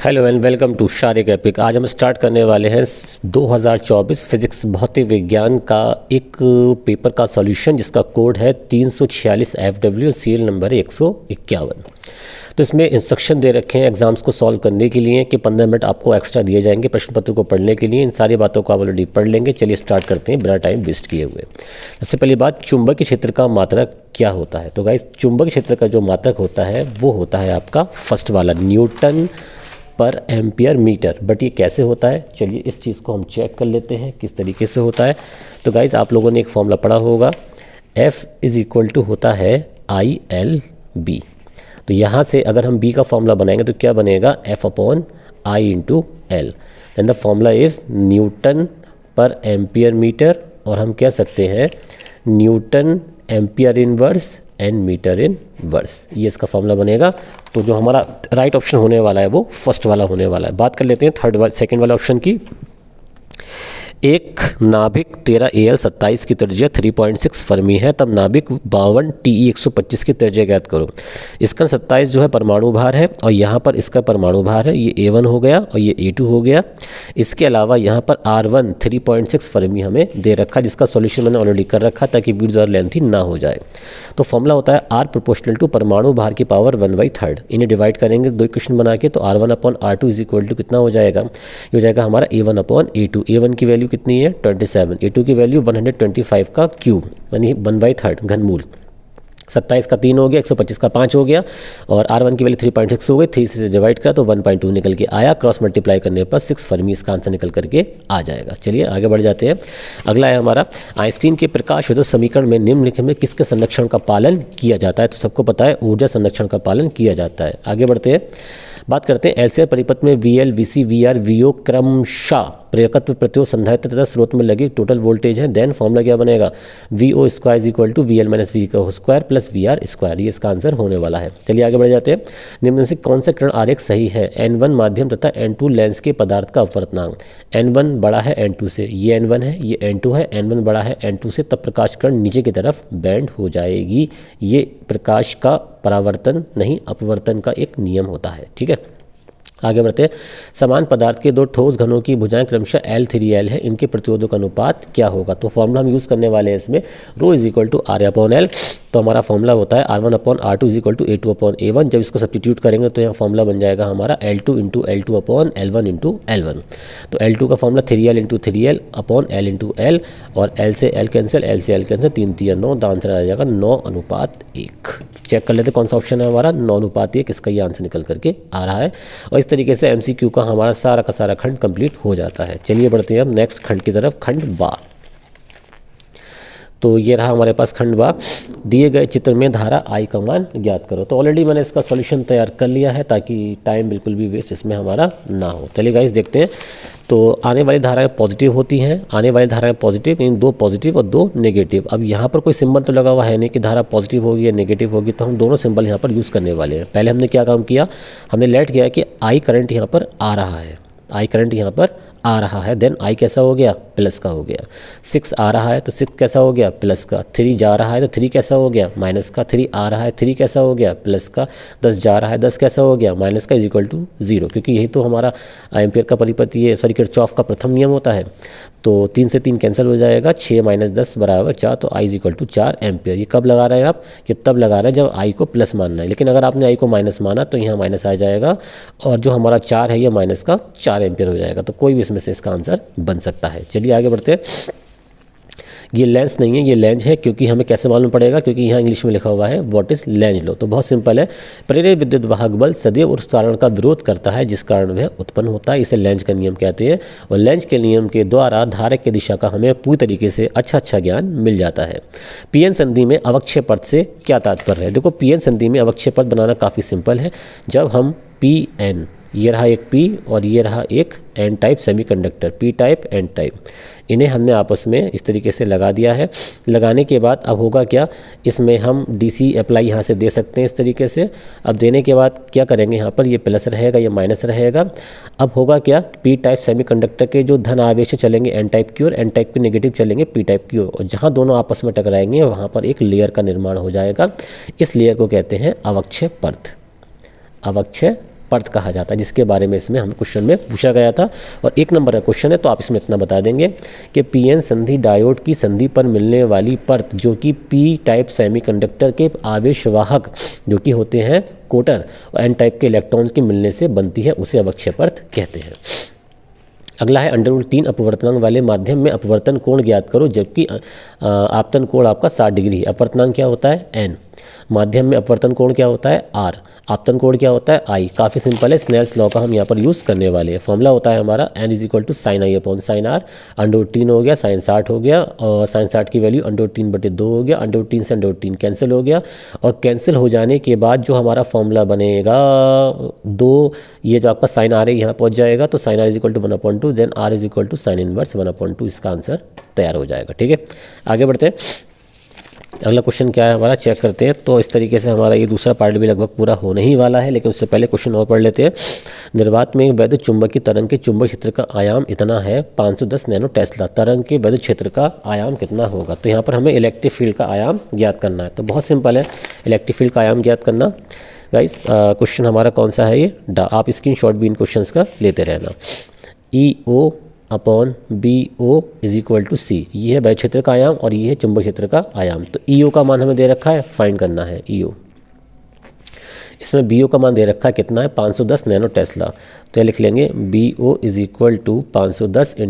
Hello and welcome to Sharik epic. आज हम start करने वाले हैं 2024 फिजिक्स भौतिक विज्ञान का एक पेपर का सॉल्यूशन जिसका कोड है 346 FW, सीरियल नंबर है 151। तो इसमें इंस्ट्रक्शन दे रखे हैं एग्जाम्स को सॉल्व करने के लिए कि 15 मिनट आपको एक्स्ट्रा दिए जाएंगे प्रश्न पत्र को पढ़ने के लिए। इन सारी बातों को आप ऑलरेडी पढ़ लेंगे। चलिए स्टार्ट करते हैं बिना टाइम वेस्ट किए हुए। सबसे पहली बात, चुंबकीय क्षेत्र का मात्रक क्या होता है। तो गाइस, चुंबकीय क्षेत्र का जो मात्रक होता है वो होता है आपका फर्स्ट वाला न्यूटन पर एम्पियर मीटर। बट ये कैसे होता है, चलिए इस चीज़ को हम चेक कर लेते हैं किस तरीके से होता है। तो गाइज, आप लोगों ने एक फॉर्मूला पढ़ा होगा, F इज इक्वल टू होता है ILB। तो यहाँ से अगर हम B का फॉर्मूला बनाएंगे तो क्या बनेगा, F upon I into L। Then the formula is newton पर एम्पियर मीटर, और हम कह सकते हैं newton ampere inverse and metre inverse. ये इसका फॉर्मूला बनेगा। तो जो हमारा राइट ऑप्शन होने वाला है वो फर्स्ट वाला होने वाला है। बात कर लेते हैं सेकंड वाला ऑप्शन की। एक नाभिक 13 AL 27 की त्रिज्या 3.6 फर्मी है, तब नाभिक 52 TE 125 की त्रिज्या ज्ञात करो। इसका 27 जो है परमाणु भार है, और यहाँ पर इसका परमाणु भार है, ये A1 हो गया और ये A2 हो गया। इसके अलावा यहाँ पर R1 3.6 फर्मी हमें दे रखा, जिसका सॉल्यूशन मैंने ऑलरेडी कर रखा ताकि वीडियो ज़्यादा लेंथी ना हो जाए। तो फॉर्मूला होता है R प्रोपोर्शनल टू परमाणु भार की पावर 1/3। इन्हें डिवाइड करेंगे दो इक्वेशन बना के, तो R1 upon R2 is equal to कितना हो जाएगा, ये हो जाएगा हमारा A1 अपॉन A2। A1 की वैल्यू कितनी है 27, A2 की वैल्यू 125 का क्यूब यानी 1/3 घनमूल। 27 का 3 हो गया, 125 का 5 हो गया, और R1 की वैल्यू 3.6 हो गई। 3 से डिवाइड करा तो 1.2 निकल के आया। क्रॉस मल्टीप्लाई करने पर 6 फर्मी इसका आंसर निकल करके आ जाएगा। चलिए आगे बढ़ जाते हैं। अगला है हमारा आइंस्टीन के प्रकाश विद्युत समीकरण में निम्नलिखित में किसके संरक्षण का पालन किया जाता है। तो सबको पता है ऊर्जा संरक्षण का पालन किया जाता है। आगे बढ़ते हैं, बात करते हैं एलसीआर परिपथ में VL, VC, VR, VO क्रमशः प्रेरकत्व, प्रतिरोध, संधारित्र तथा स्रोत में लगी टोटल वोल्टेज है। देन फॉर्मूला क्या बनेगा, VO square is equal to VL minus V का स्क्वायर प्लस VR स्क्वायर। ये इसका आंसर होने वाला है। चलिए आगे बढ़ जाते हैं। निम्न में से कौन सा किरण आरेख सही है। N1 माध्यम तथा N2 लेंस के पदार्थ का अपवर्तनांक। N1 बड़ा है N2 से, ये N1 है, ये N2 है। N1 बड़ा है N2 से, तब प्रकाश किरण नीचे की तरफ बैंड हो जाएगी। ये प्रकाश का परावर्तन नहीं अपवर्तन का एक नियम होता है। ठीक है, आगे बढ़ते हैं। समान पदार्थ के दो ठोस घनों की भुजाएं क्रमशः L3L है, इनके प्रतिरोधों का अनुपात क्या होगा। तो फॉर्मूला हम यूज़ करने वाले हैं इसमें rho is equal to R upon L। तो हमारा फॉर्मूला होता है R1 upon R2 is equal to A2 upon A1। जब इसको सब्स्टिट्यूट करेंगे तो यहाँ फॉर्मूला बन जाएगा हमारा L2 into L2 upon L1 into L1। तो L2 का formula 3L into 3L upon L into L, और L से L कैंसिल, L से L कैंसिल, 3 3 9। द आंसर आ जाएगा 9:1। चेक कर लेते कौन सा ऑप्शन है हमारा 9:1। इसका ये आंसर निकल करके आ रहा है। और इस तरीके से MCQ का हमारा सारा का सारा खंड कंप्लीट हो जाता है। चलिए बढ़ते हैं हम नेक्स्ट खंड की तरफ, खंड बा। तो ये रहा हमारे पास खंड बा। दिए गए चित्र में धारा I का मान ज्ञात करो। तो ऑलरेडी मैंने इसका सॉल्यूशन तैयार कर लिया है ताकि टाइम बिल्कुल भी वेस्ट इसमें हमारा ना हो। चलिए गाइस देखते हैं। तो आने वाली धाराएं पॉजिटिव होती हैं, आने वाली धाराएं पॉजिटिव, इन 2 पॉजिटिव और 2 नेगेटिव। अब यहाँ पर कोई सिंबल तो लगा हुआ है नहीं कि धारा पॉजिटिव होगी या नेगेटिव होगी, तो हम दोनों सिंबल यहाँ पर यूज़ करने वाले हैं। पहले हमने क्या काम किया, हमने लेट किया कि I करंट यहाँ पर आ रहा है, I करंट यहाँ पर आ रहा है। देन I कैसा हो गया, प्लस का हो गया। 6 आ रहा है तो 6 कैसा हो गया, प्लस का। 3 जा रहा है तो 3 कैसा हो गया, माइनस का। 3 आ रहा है, 3 कैसा हो गया, प्लस का। 10 जा रहा है, 10 कैसा हो गया, माइनस का, इज इक्वल टू 0। क्योंकि यही तो हमारा एम्पियर का परिपथ, ये किरचॉफ का प्रथम नियम होता है। तो 3 से 3 कैंसिल हो जाएगा, 6 माइनस 10 बराबर 4। तो I is equal to 4 ampere. ये कब लगा रहे हैं आप, ये तब लगा रहे हैं जब I को प्लस मानना है। लेकिन अगर आपने I को माइनस माना तो यहाँ माइनस आ जाएगा, और जो हमारा 4 है ये माइनस का 4 एम्पियर हो जाएगा। तो कोई भी इसमें से इसका आंसर बन सकता है। चलिए आगे बढ़ते हैं। ये लेंस नहीं है, ये लेंज है। क्योंकि हमें कैसे मालूम पड़ेगा, क्योंकि यहाँ इंग्लिश में लिखा हुआ है व्हाट इज लेंज लो। तो बहुत सिंपल है, प्रेरित विद्युत वाहक बल सदैव उस त्वरण का विरोध करता है जिस कारण वह उत्पन्न होता है। इसे लेंज का नियम कहते हैं। और लेंज के नियम के द्वारा धारक की दिशा का हमें पूरी तरीके से अच्छा ज्ञान मिल जाता है। PN संधि में अवक्षय पथ से क्या तात्पर्य है। देखो, PN संधि में अवक्षय पथ बनाना काफ़ी सिंपल है। जब हम PN, ये रहा एक P और ये रहा एक N type semiconductor, P type N type, इन्हें हमने आपस में इस तरीके से लगा दिया है। लगाने के बाद अब होगा क्या, इसमें हम DC अप्लाई यहाँ से दे सकते हैं इस तरीके से। अब देने के बाद क्या करेंगे, यहाँ पर ये प्लस रहेगा, ये माइनस रहेगा। अब होगा क्या, P टाइप सेमीकंडक्टर के जो धन आवेश चलेंगे N टाइप की ओर, N टाइप के नेगेटिव चलेंगे P टाइप की ओर, और जहाँ दोनों आपस में टकराएंगे वहाँ पर एक लेयर का निर्माण हो जाएगा। इस लेयर को कहते हैं अवक्षय पथ। अवक्षय परत कहा जाता है, जिसके बारे में इसमें हम क्वेश्चन में पूछा गया था। और 1 नंबर का क्वेश्चन है, तो आप इसमें इतना बता देंगे कि पीएन संधि डायोड की संधि पर मिलने वाली परत जो कि पी टाइप सेमीकंडक्टर के आवेशवाहक जो कि होते हैं कोटर और एन टाइप के इलेक्ट्रॉन्स के मिलने से बनती है, उसे अवक्षय परत कहते हैं। अगला है √3 अपवर्तनांक वाले माध्यम में अपवर्तन कोण ज्ञात करो, जबकि आपतन कोण आपका 60 डिग्री है। अपवर्तनांक क्या होता है? n। माध्यम में अपवर्तन कोण क्या होता है? r। आपतन कोण क्या होता है? i। काफ़ी सिंपल है, स्नेल्स लॉ का हम यहाँ पर यूज़ करने वाले हैं। फॉर्मूला होता है हमारा n = sin i upon sin r। √3 हो गया, sin 60 हो गया, और sin 60 की वैल्यू √3/2 हो गया। √3 से √3 कैंसिल हो गया, और कैंसिल हो जाने के बाद जो हमारा फॉर्मूला बनेगा 2, ये जो आपका sin r है यहाँ पहुँच जाएगा, तो sin r = 1/2, then r = sin inverse 1/2। इसका आंसर तैयार हो जाएगा। ठीक है, आगे बढ़ते हैं। अगला क्वेश्चन क्या है हमारा, चेक करते हैं। तो इस तरीके से हमारा ये दूसरा पार्ट भी लगभग पूरा होने ही वाला है, लेकिन उससे पहले क्वेश्चन और पढ़ लेते हैं। निर्वात में एक वैद्युत चुंबकीय तरंग के चुंबक क्षेत्र का आयाम इतना है 510 नैनो टेस्ला। तरंग के वैद्युत क्षेत्र का आयाम कितना होगा? तो यहाँ पर हमें इलेक्ट्रिक फील्ड का आयाम ज्ञात करना है। तो बहुत सिंपल है इलेक्ट्रिक फील्ड का आयाम ज्ञात करना। गाइस क्वेश्चन हमारा कौन सा है? ये आप स्क्रीनशॉट भी इन क्वेश्चन का लेते रहना। EO अपॉन BO = C, ये है वैद्युत क्षेत्र का आयाम और ये है चुंबक क्षेत्र का आयाम। तो EO का मान हमें दे रखा है, फाइंड करना है EO। इसमें BO का मान दे रखा है कितना है? 510 नैनो टेस्ला। तो ये लिख लेंगे BO = 510 ×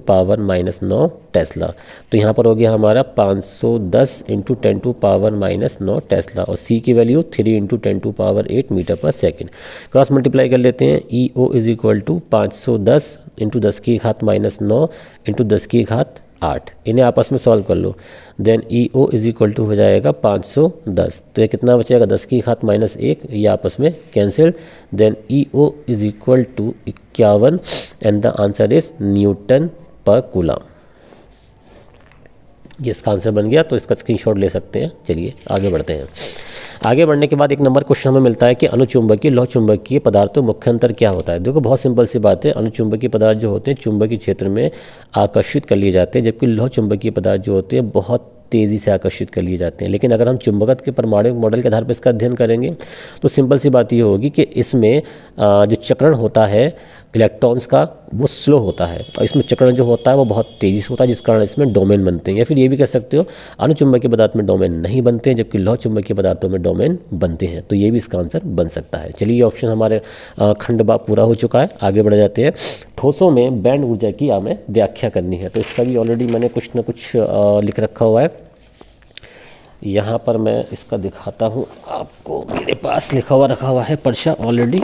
10⁻⁻9 टेस्ला। तो यहाँ पर हो गया हमारा 510 × 10⁻⁻9 टेस्ला, और C की वैल्यू 3 × 10⁸ मीटर/सेकेंड। क्रॉस मल्टीप्लाई कर लेते हैं। EO = 510 × 10⁻⁻9 × 10⁸8। इन्हें आपस में सॉल्व कर लो, देन EO = हो जाएगा 510। तो ये कितना बचेगा? 10⁻⁻1, ये आपस में cancel, then EO = 51 and the answer is newton पर कूलम। ये इसका आंसर बन गया, तो इसका स्क्रीनशॉट ले सकते हैं। चलिए आगे बढ़ते हैं। आगे बढ़ने के बाद 1 नंबर क्वेश्चन हमें मिलता है कि अनुचुंबकीय लौह चुंबकीय पदार्थों मुख्य अंतर क्या होता है। देखो बहुत सिंपल सी बात है, अनुचुंबकीय पदार्थ जो होते हैं चुंबकीय क्षेत्र में आकर्षित कर लिए जाते हैं, जबकि लौह चुंबकीय पदार्थ जो होते हैं बहुत तेज़ी से आकर्षित कर लिए जाते हैं। लेकिन अगर हम चुंबकत्व के परमाणु मॉडल के आधार पर इसका अध्ययन करेंगे तो सिंपल सी बात ये होगी कि इसमें जो चक्रण होता है इलेक्ट्रॉन्स का वो स्लो होता है, और इसमें चक्रण जो होता है वो बहुत तेज़ी से होता है, जिस कारण इसमें डोमेन बनते हैं। या फिर ये भी कह सकते हो अनुचुंबकीय पदार्थ में डोमेन नहीं बनते हैं, जबकि लौह चुंबकीय पदार्थों में डोमेन बनते हैं। तो ये भी इसका आंसर बन सकता है। चलिए ये ऑप्शन हमारे खंड बा पूरा हो चुका है, आगे बढ़ जाते हैं। ठोसों में बैंड ऊर्जा की हमें व्याख्या करनी है, तो इसका भी ऑलरेडी मैंने कुछ न कुछ लिख रखा हुआ है। यहाँ पर मैं इसका दिखाता हूँ आपको, मेरे पास लिखा हुआ रखा हुआ है पर्चा ऑलरेडी।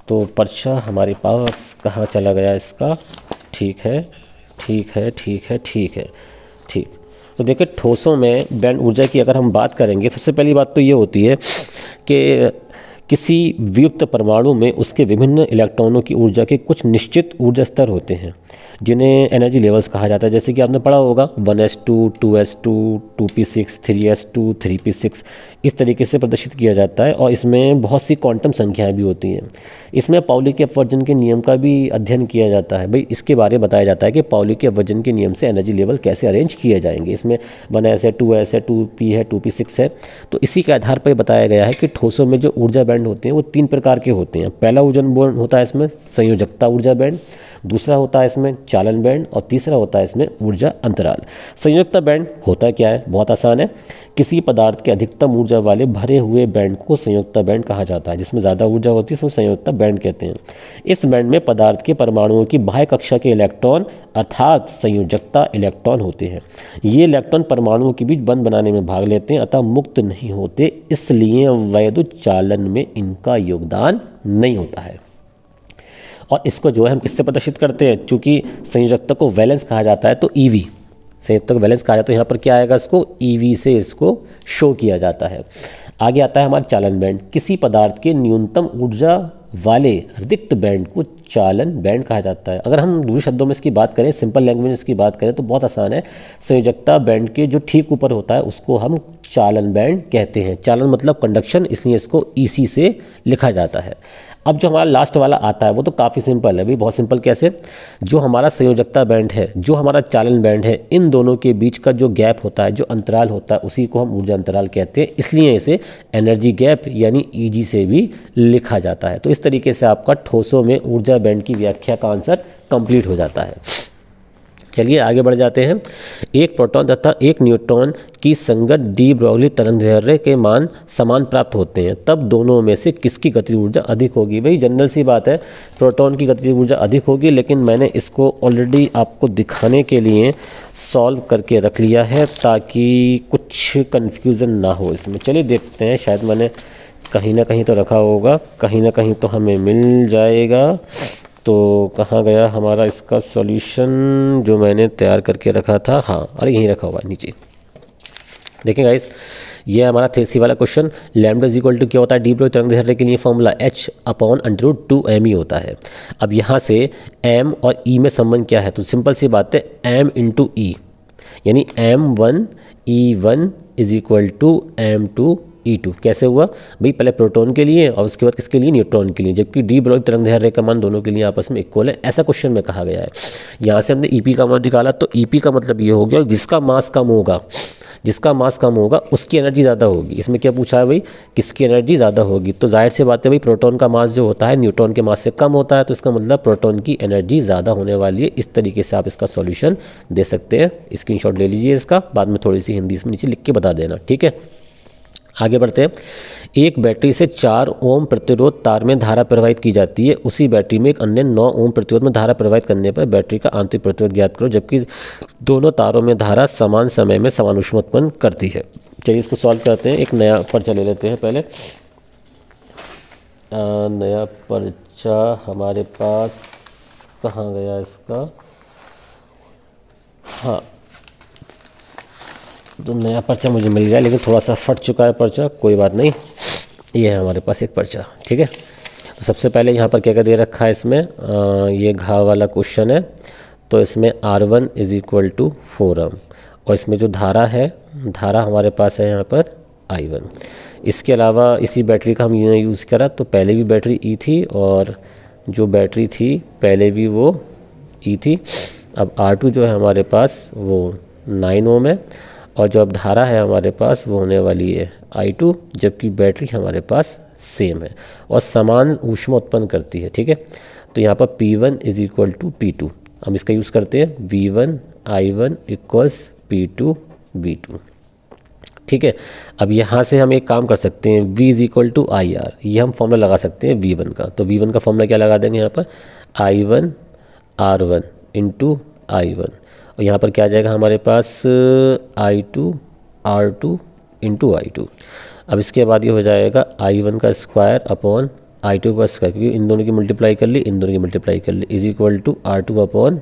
तो पर्चा हमारे पास कहाँ चला गया इसका? ठीक है ठीक है ठीक है ठीक है ठीक। तो देखिए ठोसों में बैंड ऊर्जा की अगर हम बात करेंगे, सबसे पहली बात तो ये होती है कि किसी वियुक्त परमाणु में उसके विभिन्न इलेक्ट्रॉनों की ऊर्जा के कुछ निश्चित ऊर्जा स्तर होते हैं, जिन्हें एनर्जी लेवल्स कहा जाता है। जैसे कि आपने पढ़ा होगा 1s2, 2s2, 2p6, 3s2, 3p6, इस तरीके से प्रदर्शित किया जाता है। और इसमें बहुत सी क्वांटम संख्याएं भी होती हैं। इसमें पाउली के अपवर्जन के नियम का भी अध्ययन किया जाता है। भाई इसके बारे में बताया जाता है कि पाउली के अपवर्जन के नियम से एनर्जी लेवल कैसे अरेंज किए जाएंगे। इसमें 1s है, 2s है, 2p है, 2p6 है। तो इसी के आधार पर बताया गया है कि ठोसों में जो ऊर्जा बैंड होते हैं वो 3 प्रकार के होते हैं। पहला ऊर्जा बैंड होता है इसमें संयोजकता ऊर्जा बैंड, दूसरा होता है इसमें चालन बैंड, और तीसरा होता है इसमें ऊर्जा अंतराल। संयोजकता बैंड होता क्या है? बहुत आसान है, किसी पदार्थ के अधिकतम ऊर्जा वाले भरे हुए बैंड को संयोजकता बैंड कहा जाता है। जिसमें ज़्यादा ऊर्जा होती है उसको संयोजकता बैंड कहते हैं। इस बैंड में पदार्थ के परमाणुओं की बाह्य कक्षा के इलेक्ट्रॉन अर्थात संयोजकता इलेक्ट्रॉन होते हैं। ये इलेक्ट्रॉन परमाणुओं के बीच बंध बनाने में भाग लेते हैं, अतः मुक्त नहीं होते, इसलिए वैद्युत चालन में इनका योगदान नहीं होता है। और इसको जो है हम किससे प्रदर्शित करते हैं? चूँकि संयोजकता को वैलेंस कहा जाता है, तो EV संयोजकता को वैलेंस कहा जाता है। तो यहाँ पर क्या आएगा? इसको EV से इसको शो किया जाता है। आगे आता है हमारा चालन बैंड। किसी पदार्थ के न्यूनतम ऊर्जा वाले रिक्त बैंड को चालन बैंड कहा जाता है। अगर हम दूसरे शब्दों में इसकी बात करें, सिंपल लैंग्वेज में इसकी बात करें, तो बहुत आसान है। संयोजकता बैंड के जो ठीक ऊपर होता है उसको हम चालन बैंड कहते हैं। चालन मतलब कंडक्शन, इसलिए इसको ईसी से लिखा जाता है। अब जो हमारा लास्ट वाला आता है वो तो काफ़ी सिंपल है भाई, बहुत सिंपल। कैसे? जो हमारा संयोजकता बैंड है, जो हमारा चालन बैंड है, इन दोनों के बीच का जो गैप होता है, जो अंतराल होता है, उसी को हम ऊर्जा अंतराल कहते हैं। इसलिए इसे एनर्जी गैप यानी ईजी से भी लिखा जाता है। तो इस तरीके से आपका ठोसों में ऊर्जा बैंड की व्याख्या का आंसर कंप्लीट हो जाता है। चलिए आगे बढ़ जाते हैं। एक प्रोटॉन तथा एक न्यूट्रॉन की संगत डी ब्रोगली तरंगदैर्घ्य के मान समान प्राप्त होते हैं, तब दोनों में से किसकी गतिज ऊर्जा अधिक होगी? भाई जनरल सी बात है, प्रोटॉन की गतिज ऊर्जा अधिक होगी, लेकिन मैंने इसको ऑलरेडी आपको दिखाने के लिए सॉल्व करके रख लिया है ताकि कुछ कन्फ्यूज़न ना हो इसमें। चलिए देखते हैं, शायद मैंने कहीं ना कहीं तो रखा होगा, कहीं ना कहीं तो हमें मिल जाएगा। तो कहाँ गया हमारा इसका सॉल्यूशन जो मैंने तैयार करके रखा था? हाँ, अरे यहीं रखा हुआ है नीचे। देखें गाइस, ये हमारा थेसी वाला question. Lambda is equal to क्या होता है? डी ब्रोगली तरंगदैर्घ्य के लिए फॉर्मूला h/√2m ही होता है। अब यहाँ से m और e में संबंध क्या है? तो सिंपल सी बात है, m इंटू ई, यानी m1 e1 is equal to m2 E2। कैसे हुआ भाई? पहले प्रोटॉन के लिए और उसके बाद किसके लिए? न्यूट्रॉन के लिए, जबकि डी ब्रोगली तरंगदैर्घ्य का मान दोनों के लिए आपस में इक्वल है, ऐसा क्वेश्चन में कहा गया है। यहाँ से हमने ईपी का मान निकाला, तो ईपी का मतलब ये हो गया जिसका मास कम होगा, जिसका मास कम होगा उसकी एनर्जी ज़्यादा होगी। इसमें क्या पूछा है भाई? किसकी एनर्जी ज़्यादा होगी? तो जाहिर सी बात है भाई, प्रोटॉन का मास जो होता है न्यूट्रॉन के मास से कम होता है, तो इसका मतलब प्रोटॉन की एनर्जी ज़्यादा होने वाली है। इस तरीके से आप इसका सॉल्यूशन दे सकते हैं। स्क्रीनशॉट ले लीजिए इसका, बाद में थोड़ी सी हिंदी इसमें नीचे लिख के बता देना, ठीक है। आगे बढ़ते हैं। एक बैटरी से 4 ओम प्रतिरोध तार में धारा प्रवाहित की जाती है, उसी बैटरी में एक अन्य 9 ओम प्रतिरोध में धारा प्रवाहित करने पर बैटरी का आंतरिक प्रतिरोध ज्ञात करो, जबकि दोनों तारों में धारा समान समय में समान ऊष्मा उत्पन्न करती है। चलिए इसको सॉल्व करते हैं। एक नया पर्चा ले लेते हैं पहले। नया पर्चा हमारे पास कहाँ गया इसका? हाँ, तो नया पर्चा मुझे मिल गया, लेकिन थोड़ा सा फट चुका है पर्चा, कोई बात नहीं। ये है हमारे पास एक पर्चा, ठीक है। तो सबसे पहले यहाँ पर क्या क्या दे रखा है इसमें? ये घाव वाला क्वेश्चन है, तो इसमें R1 is equal to 4m, और इसमें जो धारा है, धारा हमारे पास है यहाँ पर I1। इसके अलावा इसी बैटरी का हम यूज़ करा, तो पहले भी बैटरी E थी और जो बैटरी थी पहले भी वो E थी। अब R2 जो है हमारे पास वो 9 ओम है, और जो अब धारा है हमारे पास वो होने वाली है I2, जबकि बैटरी हमारे पास सेम है और समान ऊष्मा उत्पन्न करती है, ठीक है। तो यहाँ पर P1 is equal to P2, हम इसका यूज़ करते हैं V1 I1 equals P2 V2, ठीक है। अब यहाँ से हम एक काम कर सकते हैं, V is equal to IR, ये हम फॉर्मूला लगा सकते हैं V1 का। तो V1 का फॉर्मूला क्या लगा देंगे यहाँ पर? I1 R1 इंटू I1, और यहाँ पर क्या आ जाएगा हमारे पास? I2 R2 into I2। अब इसके बाद ये हो जाएगा I1 का स्क्वायर अपॉन I2 का स्क्वायर, क्योंकि इन दोनों की मल्टीप्लाई कर ली, इन दोनों की मल्टीप्लाई कर ली, is equal to R2 upon